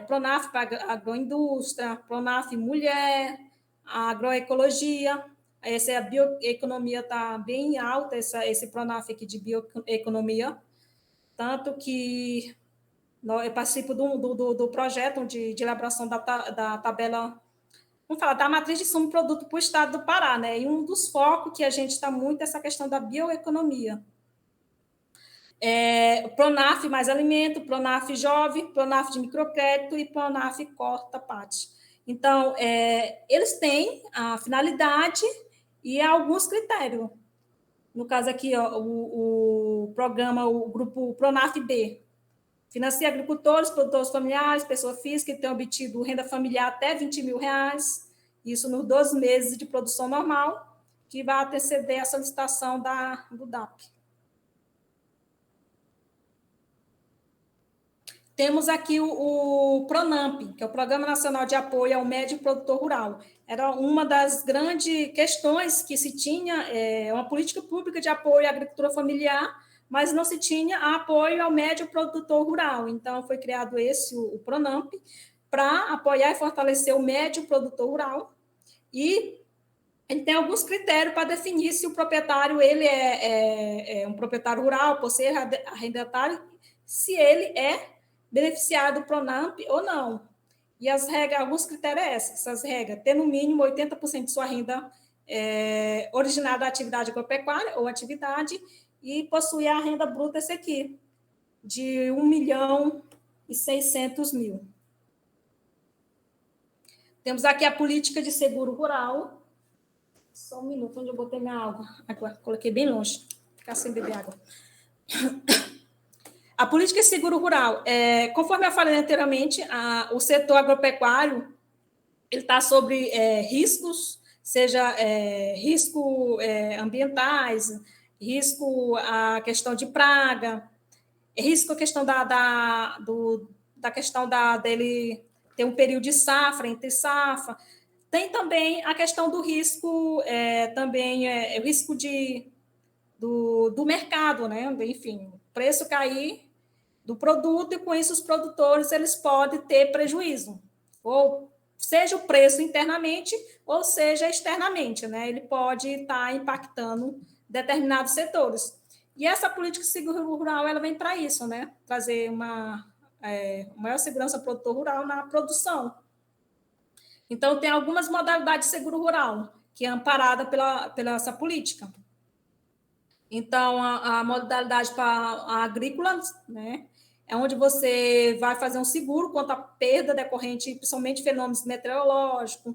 PRONAF para agroindústria, PRONAF Mulher, agroecologia, a bioeconomia está bem alta, esse PRONAF aqui de bioeconomia, tanto que eu participo do projeto de elaboração da tabela, vamos falar, da matriz de insumo produto para o estado do Pará, né? E um dos focos que a gente está muito é essa questão da bioeconomia. PRONAF mais alimento, PRONAF jovem, PRONAF de microcrédito e PRONAF corta-pate. Então, eles têm a finalidade e alguns critérios. No caso aqui, ó, o grupo PRONAF B, financia agricultores, produtores familiares, pessoa física que tem obtido renda familiar até R$20 mil, isso nos 12 meses de produção normal, que vai anteceder a solicitação do DAP. Temos aqui o PRONAMP, que é o Programa Nacional de Apoio ao Médio Produtor Rural. Era uma das grandes questões que se tinha, uma política pública de apoio à agricultura familiar, mas não se tinha apoio ao médio produtor rural. Então, foi criado o PRONAMP, para apoiar e fortalecer o médio produtor rural. E ele tem alguns critérios para definir se o proprietário ele é um proprietário rural, por ser arrendatário, se ele é beneficiado do PRONAMP ou não. E as regras, alguns critérios essas regras, ter no mínimo 80% de sua renda originada da atividade agropecuária ou atividade e possuir a renda bruta, esse aqui, de 1.600.000. Temos aqui a política de seguro rural. Só um minuto, onde eu botei minha água. Agora, coloquei bem longe, ficar sem beber água. A política de seguro rural, conforme eu falei anteriormente, o setor agropecuário ele está sobre riscos, seja risco ambientais, risco a questão de praga, risco a questão da questão dele ter um período de safra, entre safra. Tem também a questão do risco, o risco do mercado, né? Enfim, o preço cair do produto e, com isso, os produtores eles podem ter prejuízo, ou seja o preço internamente, ou seja externamente, né? Ele pode estar impactando determinados setores. E essa política de seguro rural ela vem para isso, né? Trazer uma maior segurança ao produtor rural na produção. Então, tem algumas modalidades de seguro rural que é amparada pela essa política. Então, a modalidade para a agrícola, né, é onde você vai fazer um seguro contra a perda decorrente, principalmente de fenômenos meteorológicos,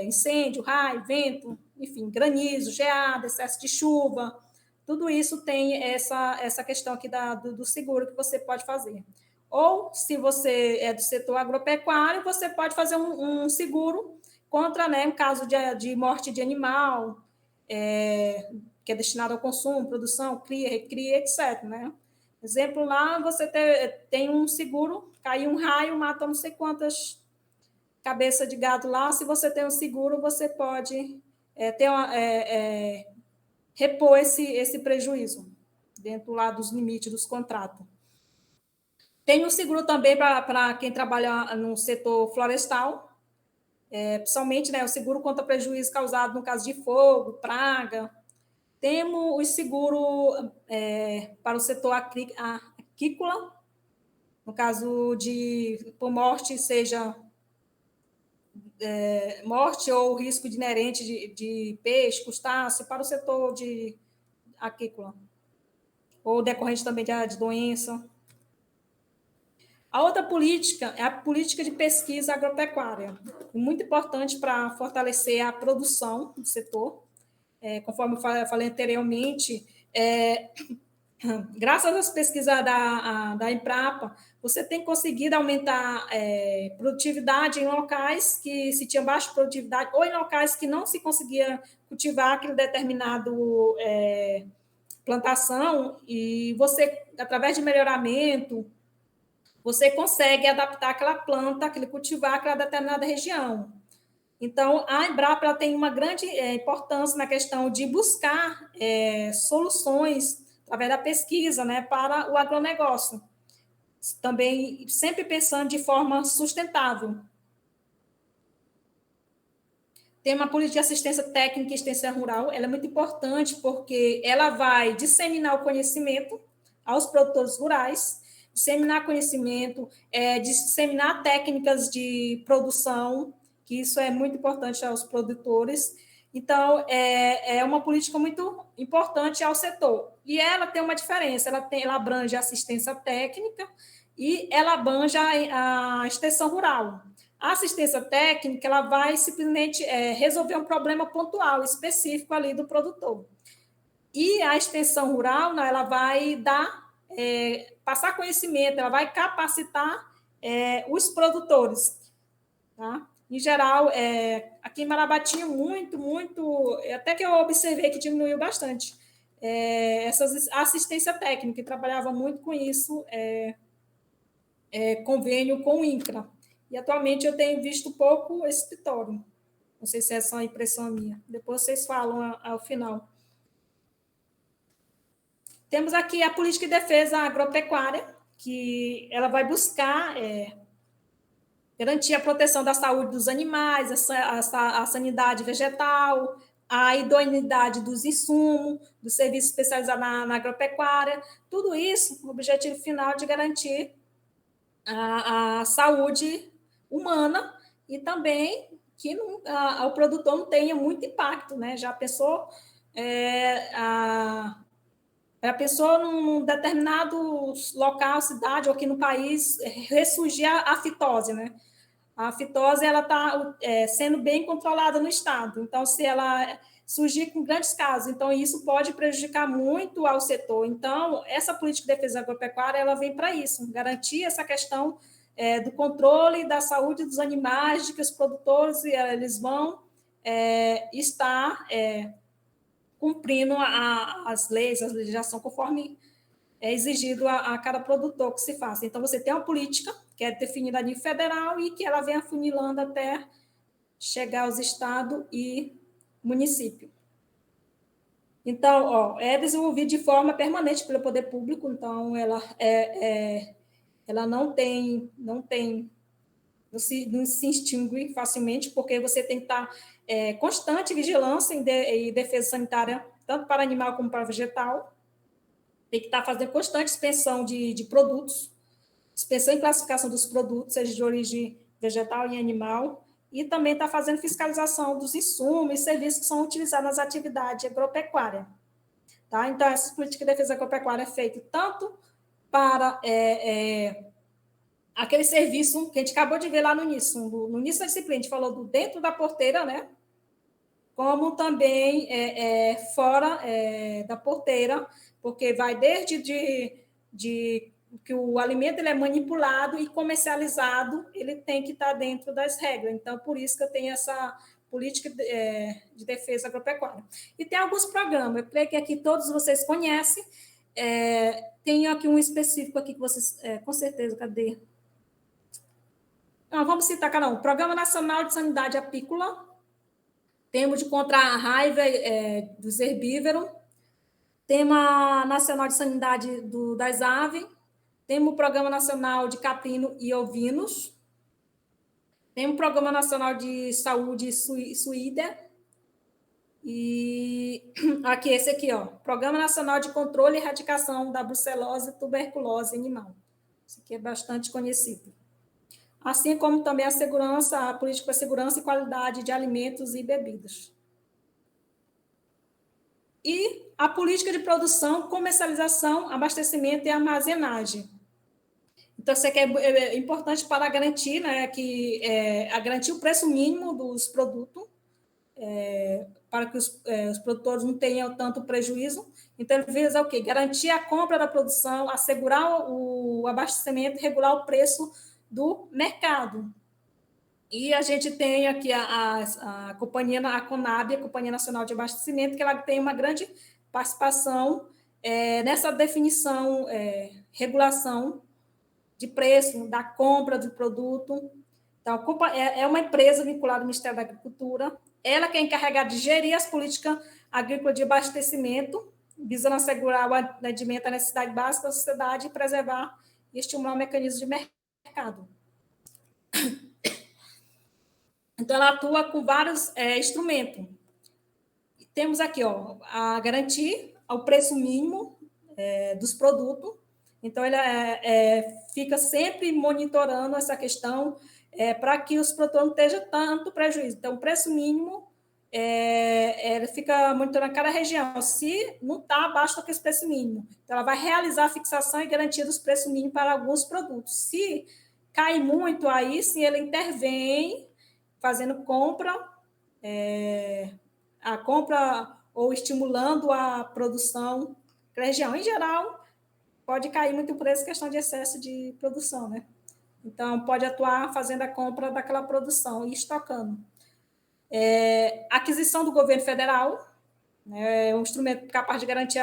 incêndio, raio, vento, enfim, granizo, geada, excesso de chuva. Tudo isso tem essa questão aqui do seguro que você pode fazer. Ou, se você é do setor agropecuário, você pode fazer um seguro contra, né, em caso de morte de animal, que é destinado ao consumo, produção, cria, recria, etc. Né? Exemplo, lá você tem um seguro, caiu um raio, mata não sei quantas cabeças de gado lá. Se você tem um seguro, você pode repor esse prejuízo dentro lá dos limites dos contratos. Tem o seguro também para quem trabalha no setor florestal, principalmente, né, o seguro contra prejuízo causado no caso de fogo, praga. Temos o seguro para o setor aquícola, no caso de por morte, seja morte ou risco inerente de peixe, crustáceo, para o setor de aquícola, ou decorrente também de doença. A outra política é a política de pesquisa agropecuária, muito importante para fortalecer a produção do setor. Conforme eu falei anteriormente, graças às pesquisas da Embrapa, você tem conseguido aumentar produtividade em locais que se tinha baixa produtividade, ou em locais que não se conseguia cultivar aquele determinado plantação, e você, através de melhoramento, você consegue adaptar aquela planta, aquele cultivar, aquela determinada região. Então, a Embrapa ela tem uma grande importância na questão de buscar soluções através da pesquisa, né, para o agronegócio. Também sempre pensando de forma sustentável. Tem uma política de assistência técnica e extensão rural, ela é muito importante porque ela vai disseminar o conhecimento aos produtores rurais, disseminar conhecimento, disseminar técnicas de produção, que isso é muito importante aos produtores. Então, é uma política muito importante ao setor. E ela tem uma diferença, ela abrange a assistência técnica e ela abrange a extensão rural. A assistência técnica, ela vai simplesmente resolver um problema pontual, específico ali do produtor. E a extensão rural, né, ela vai passar conhecimento, ela vai capacitar os produtores, tá? Em geral, aqui em Marabá tinha muito, até que eu observei que diminuiu bastante, essa assistência técnica, que trabalhava muito com isso, convênio com o INCRA. E atualmente eu tenho visto pouco esse escritório. Não sei se é só impressão minha. Depois vocês falam ao final. Temos aqui a política de defesa agropecuária, que ela vai buscar garantir a proteção da saúde dos animais, a sanidade vegetal, a idoneidade dos insumos, do serviço especializado na agropecuária. Tudo isso, o objetivo final de garantir a saúde humana e também que o produtor não tenha muito impacto, né? Já pensou a pessoa num determinado local, cidade ou aqui no país ressurgir a fitose, né? A fitose ela está sendo bem controlada no estado. Então, se ela surgir com grandes casos, então isso pode prejudicar muito ao setor. Então, essa política de defesa agropecuária ela vem para isso, garantir essa questão do controle da saúde dos animais, de que os produtores eles vão estar cumprindo as leis, a legislação, conforme é exigido a cada produtor que se faça. Então, você tem uma política que é definida a nível federal e que ela vem afunilando até chegar aos estados e município. Então, é desenvolvida de forma permanente pelo poder público, então ela não se extingue facilmente, porque você tem que estar constante vigilância e defesa sanitária, tanto para animal como para vegetal. Tem que estar fazendo constante inspeção de produtos, inspeção e classificação dos produtos, seja de origem vegetal e animal, e também está fazendo fiscalização dos insumos e serviços que são utilizados nas atividades agropecuárias. Tá? Então, essa política de defesa agropecuária é feita tanto para aquele serviço que a gente acabou de ver lá no início da disciplina, a gente falou do dentro da porteira, né? Como também fora da porteira, porque vai desde de que o alimento ele é manipulado e comercializado, ele tem que estar dentro das regras. Então, por isso que eu tenho essa política de defesa agropecuária. E tem alguns programas, eu creio que aqui todos vocês conhecem, tem aqui um específico aqui que vocês, com certeza, cadê? Não, vamos citar cada um. Programa Nacional de Sanidade Apícola, Temos de contra a raiva dos herbívoros, Tema Nacional de Sanidade das Aves, temos o Programa Nacional de Caprino e Ovinos, temos o Programa Nacional de Saúde Suída, e aqui, esse aqui, ó, Programa Nacional de Controle e Erradicação da Brucelose e Tuberculose Animal. Isso aqui é bastante conhecido. Assim como também a política para segurança e qualidade de alimentos e bebidas. E a política de produção, comercialização, abastecimento e armazenagem. Então, isso aqui é importante para garantir, né, garantir o preço mínimo dos produtos, para que os produtores não tenham tanto prejuízo. Então, ele visa o quê? Garantir a compra da produção, assegurar o abastecimento e regular o preço do mercado. E a gente tem aqui a companhia, a CONAB, a Companhia Nacional de Abastecimento, que ela tem uma grande participação nessa definição, regulação de preço, da compra do produto. Então, é uma empresa vinculada ao Ministério da Agricultura, ela que é encarregada de gerir as políticas agrícolas de abastecimento, visando assegurar o atendimento à necessidade básica da sociedade e preservar e estimular o mecanismo de mercado. Então, ela atua com vários instrumentos. Temos aqui, ó, a garantir o preço mínimo dos produtos. Então, ela fica sempre monitorando essa questão para que os produtores não estejam tanto prejuízo. Então, o preço mínimo, ela fica monitorando cada região. Se não está abaixo daquele preço mínimo, então ela vai realizar a fixação e garantia dos preços mínimos para alguns produtos. Se cai muito, aí sim ele intervém fazendo a compra ou estimulando a produção da região. Em geral, pode cair muito o preço, questão de excesso de produção, né? Então, pode atuar fazendo a compra daquela produção e estocando. Aquisição do governo federal, né, é um instrumento capaz de garantir,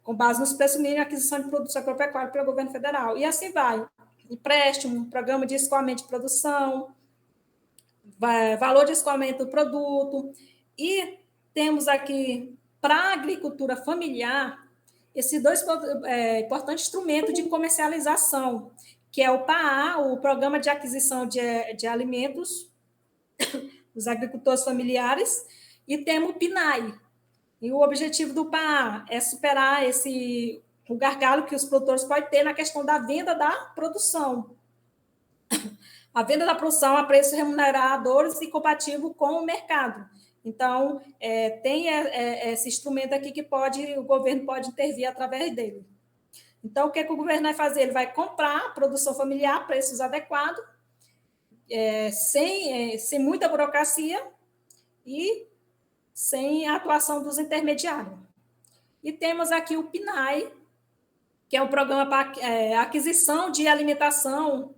com base nos preços mínimos, a aquisição de produtos agropecuários pelo governo federal. E assim vai. Empréstimo, programa de escoamento de produção, valor de escoamento do produto. E temos aqui, para a agricultura familiar, esses dois importantes instrumentos de comercialização, que é o PAA, o Programa de Aquisição de Alimentos dos Agricultores Familiares, e temos o PNAE. E o objetivo do PAA é superar o gargalo que os produtores podem ter na questão da venda da produção. A venda da produção a preços remuneradores e compatível com o mercado. Então, tem esse instrumento aqui que o governo pode intervir através dele. Então, o que o governo vai fazer? Ele vai comprar a produção familiar a preços adequados, sem muita burocracia e sem a atuação dos intermediários. E temos aqui o PNAE, que é um programa para aquisição de alimentação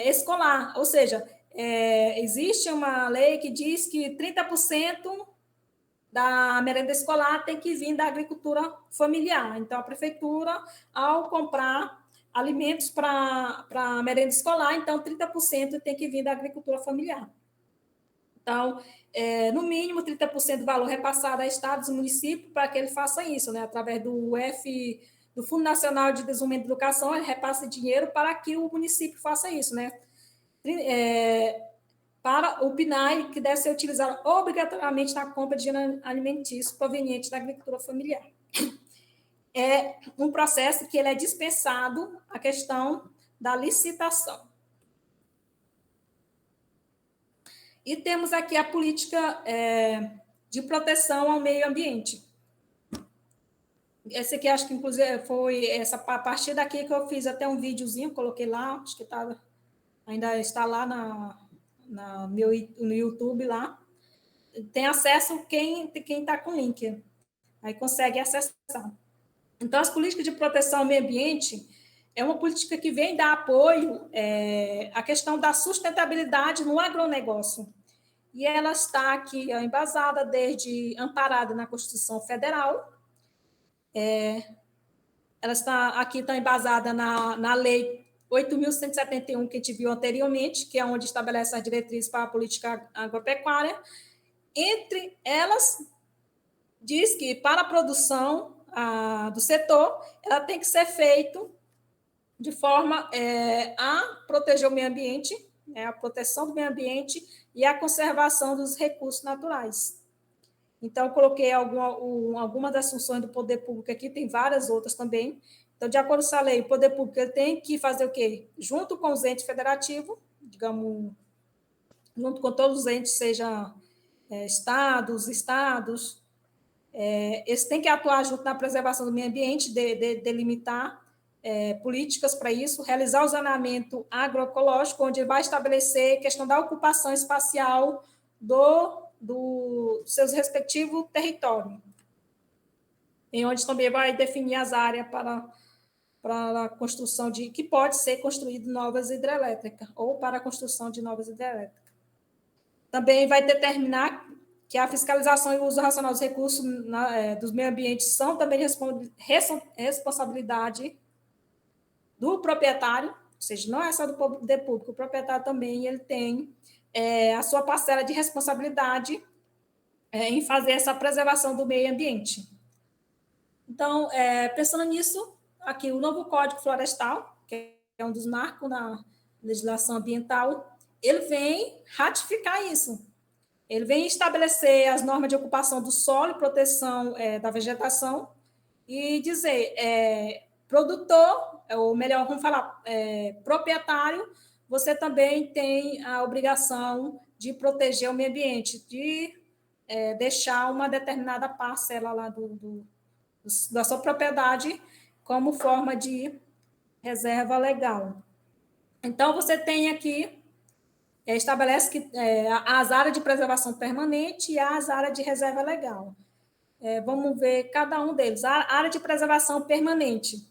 escolar, ou seja, existe uma lei que diz que 30% da merenda escolar tem que vir da agricultura familiar. Então, a prefeitura, ao comprar alimentos para a merenda escolar, então 30% tem que vir da agricultura familiar. Então, no mínimo, 30% do valor repassado a estados e municípios para que ele faça isso, né? Através do Fundo Nacional de Desenvolvimento da Educação, ele repassa dinheiro para que o município faça isso, né? Para o PNAE, que deve ser utilizado obrigatoriamente na compra de gênero alimentício proveniente da agricultura familiar. É um processo que ele é dispensado a questão da licitação. E temos aqui a política de proteção ao meio ambiente. Esse aqui, acho que, inclusive, foi a partir daqui que eu fiz até um videozinho, coloquei lá, acho que ainda está lá no YouTube lá. Tem acesso quem está com link, aí consegue acessar. Então, as políticas de proteção ao meio ambiente é uma política que vem dar apoio à questão da sustentabilidade no agronegócio. E ela está aqui embasada, amparada na Constituição Federal. Ela está embasada na Lei 8.171, que a gente viu anteriormente, que é onde estabelece as diretrizes para a política agropecuária. Entre elas, diz que para a produção do setor, ela tem que ser feito de forma a proteger o meio ambiente, a proteção do meio ambiente e a conservação dos recursos naturais. Então, eu coloquei alguma das funções do poder público aqui, tem várias outras também. Então, de acordo com a lei, o poder público ele tem que fazer o quê? Junto com os entes federativos, digamos, junto com todos os entes, seja estados, eles têm que atuar junto na preservação do meio ambiente, delimitar políticas para isso, realizar o zoneamento agroecológico, onde vai estabelecer a questão da ocupação espacial do seus respectivos territórios, em onde também vai definir as áreas para a construção que pode ser construído novas hidrelétricas, ou para a construção de novas hidrelétricas. Também vai determinar que a fiscalização e o uso racional dos recursos dos meio ambiente são também responsabilidade do proprietário, ou seja, não é só do poder público, o proprietário também ele tem a sua parcela de responsabilidade em fazer essa preservação do meio ambiente. Então, pensando nisso, aqui o novo Código Florestal, que é um dos marcos na legislação ambiental, ele vem ratificar isso. Ele vem estabelecer as normas de ocupação do solo e proteção da vegetação e dizer, produtor, ou melhor, vamos falar, proprietário, você também tem a obrigação de proteger o meio ambiente, de deixar uma determinada parcela lá da sua propriedade como forma de reserva legal. Então, você tem aqui, estabelece que as áreas de preservação permanente e as áreas de reserva legal. Vamos ver cada um deles. A área de preservação permanente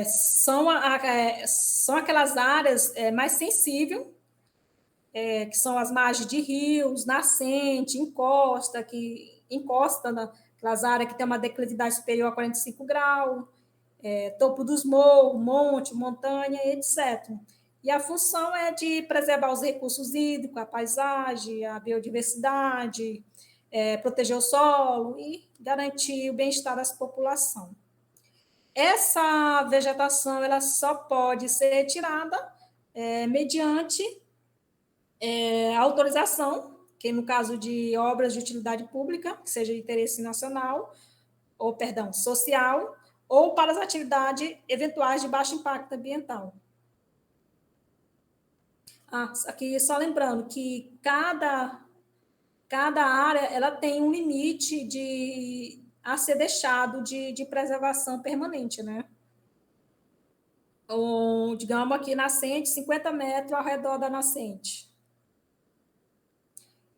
são aquelas áreas mais sensíveis, que são as margens de rios, nascente, encosta naquelas áreas que tem uma declividade superior a 45 graus, topo dos morros, monte, montanha, etc. E a função é de preservar os recursos hídricos, a paisagem, a biodiversidade, proteger o solo e garantir o bem-estar da população. Essa vegetação ela só pode ser retirada mediante autorização, que no caso de obras de utilidade pública, que seja de interesse nacional, social, ou para as atividades eventuais de baixo impacto ambiental. Aqui só lembrando que cada área ela tem um limite a ser deixado de preservação permanente, né? Digamos aqui, nascente, 50 metros ao redor da nascente.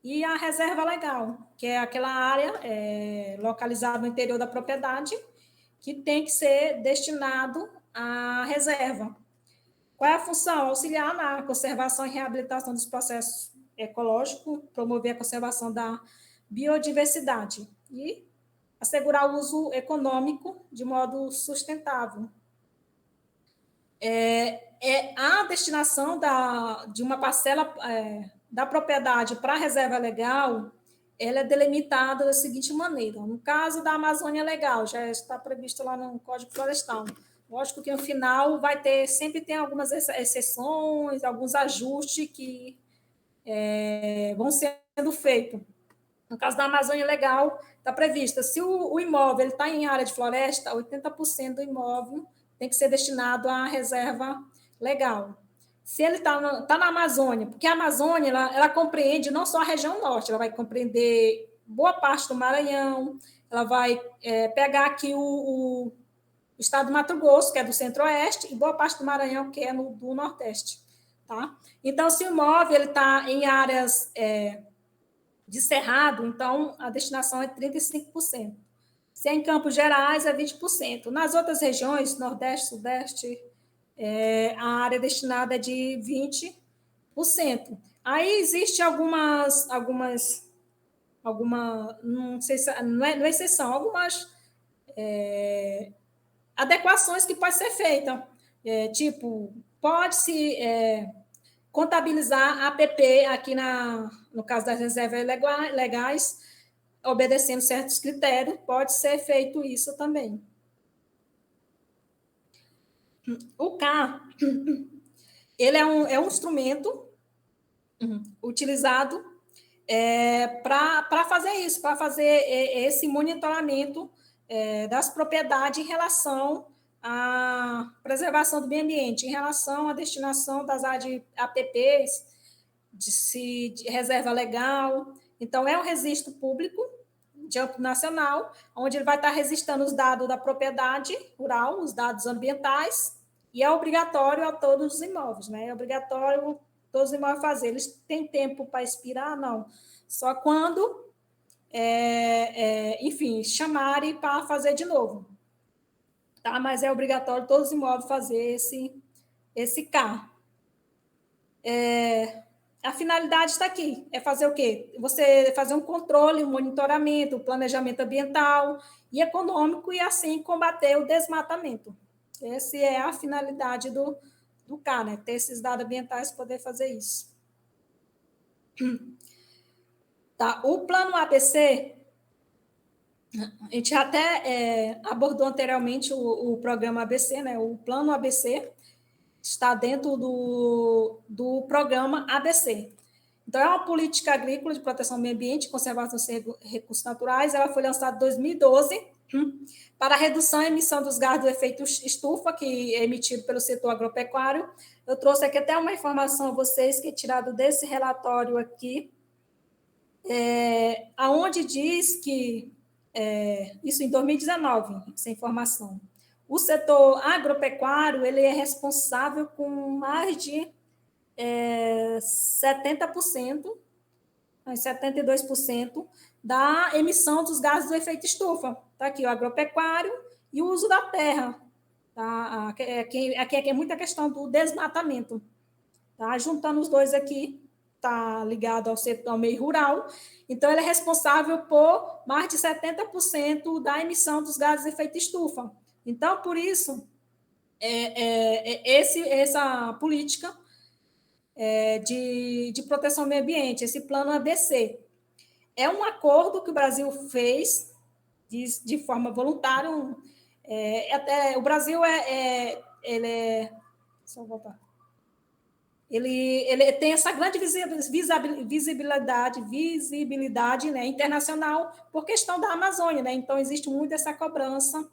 E a reserva legal, que é aquela área localizada no interior da propriedade, que tem que ser destinado à reserva. Qual é a função? Auxiliar na conservação e reabilitação dos processos ecológicos, promover a conservação da biodiversidade e assegurar o uso econômico de modo sustentável. A destinação de uma parcela da propriedade para a reserva legal, ela é delimitada da seguinte maneira. No caso da Amazônia Legal, já está previsto lá no Código Florestal. Lógico que no final sempre tem algumas exceções, alguns ajustes que vão sendo feitos. No caso da Amazônia Legal, está prevista, se o imóvel está em área de floresta, 80% do imóvel tem que ser destinado à reserva legal. Se ele está na Amazônia, porque a Amazônia ela compreende não só a região norte, ela vai compreender boa parte do Maranhão, ela vai pegar aqui o estado do Mato Grosso, que é do centro-oeste, e boa parte do Maranhão, que é do nordeste. Tá? Então, se o imóvel está em áreas de cerrado, então a destinação é 35%. Se é em Campos Gerais, é 20%. Nas outras regiões, Nordeste, Sudeste, a área destinada é de 20%. Aí existe não sei se não é exceção, algumas adequações que podem ser feitas, tipo, pode-se contabilizar a APP aqui no caso das reservas legais, obedecendo certos critérios, pode ser feito isso também. O CAR, ele é um instrumento utilizado para fazer isso, para fazer esse monitoramento das propriedades em relação à preservação do meio ambiente, em relação à destinação das áreas de APPs, de reserva legal. Então, é um registro público de âmbito nacional, onde ele vai estar registrando os dados da propriedade rural, os dados ambientais, e é obrigatório a todos os imóveis, né? É obrigatório todos os imóveis fazer. Eles têm tempo para expirar? Não. Só quando, enfim, chamarem para fazer de novo. Tá? Mas é obrigatório todos os imóveis fazer esse CAR. A finalidade está aqui, é fazer o quê? Você fazer um controle, um monitoramento, um planejamento ambiental e econômico e, assim, combater o desmatamento. Essa é a finalidade do CAR, né? Ter esses dados ambientais para poder fazer isso. Tá? O plano ABC, a gente até abordou anteriormente o programa ABC, né? O plano ABC está dentro do programa ABC. Então, é uma política agrícola de proteção ao meio ambiente e conservação dos recursos naturais. Ela foi lançada em 2012 para a redução e emissão dos gases do efeito estufa, que é emitido pelo setor agropecuário. Eu trouxe aqui até uma informação a vocês que é tirado desse relatório aqui, aonde diz que, isso em 2019, essa informação, o setor agropecuário ele é responsável com mais de 70%, 72% da emissão dos gases do efeito estufa. Está aqui o agropecuário e o uso da terra. Tá? Aqui é muita questão do desmatamento. Tá? Juntando os dois aqui, está ligado ao setor, ao meio rural. Então, ele é responsável por mais de 70% da emissão dos gases de efeito estufa. Então, por isso, essa política de proteção ao meio ambiente, esse plano ABC, é um acordo que o Brasil fez de forma voluntária. Até o Brasil só voltar. Ele tem essa grande visibilidade, né, internacional por questão da Amazônia, né? Então existe muito essa cobrança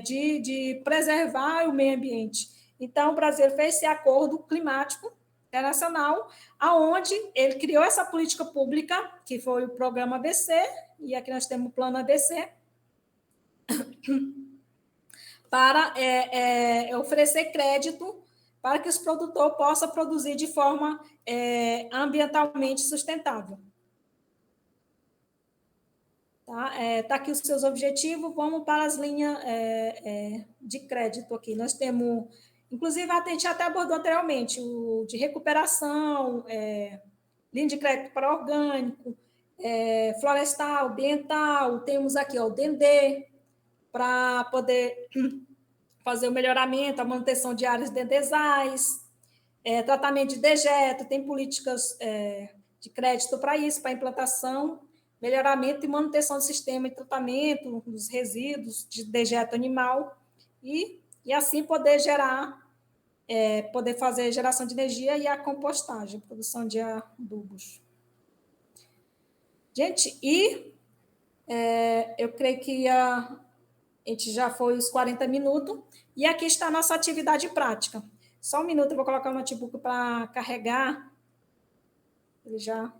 de preservar o meio ambiente. Então o Brasil fez esse acordo climático internacional, aonde ele criou essa política pública, que foi o programa ABC, e aqui nós temos o plano ABC, para oferecer crédito para que os produtores possam produzir de forma ambientalmente sustentável. Tá aqui os seus objetivos, vamos para as linhas de crédito aqui. Nós temos, inclusive, a gente até abordou anteriormente, o de recuperação, linha de crédito para orgânico, florestal, ambiental, temos aqui o DND, para poder fazer o melhoramento, a manutenção de áreas dendezais, tratamento de dejeto, tem políticas de crédito para isso, para implantação, melhoramento e manutenção do sistema de tratamento dos resíduos de dejeto animal e assim poder poder fazer geração de energia e a compostagem, produção de adubos. Gente, eu creio que a gente já foi os 40 minutos, e aqui está a nossa atividade prática. Só um minuto, eu vou colocar o notebook para carregar. Ele já...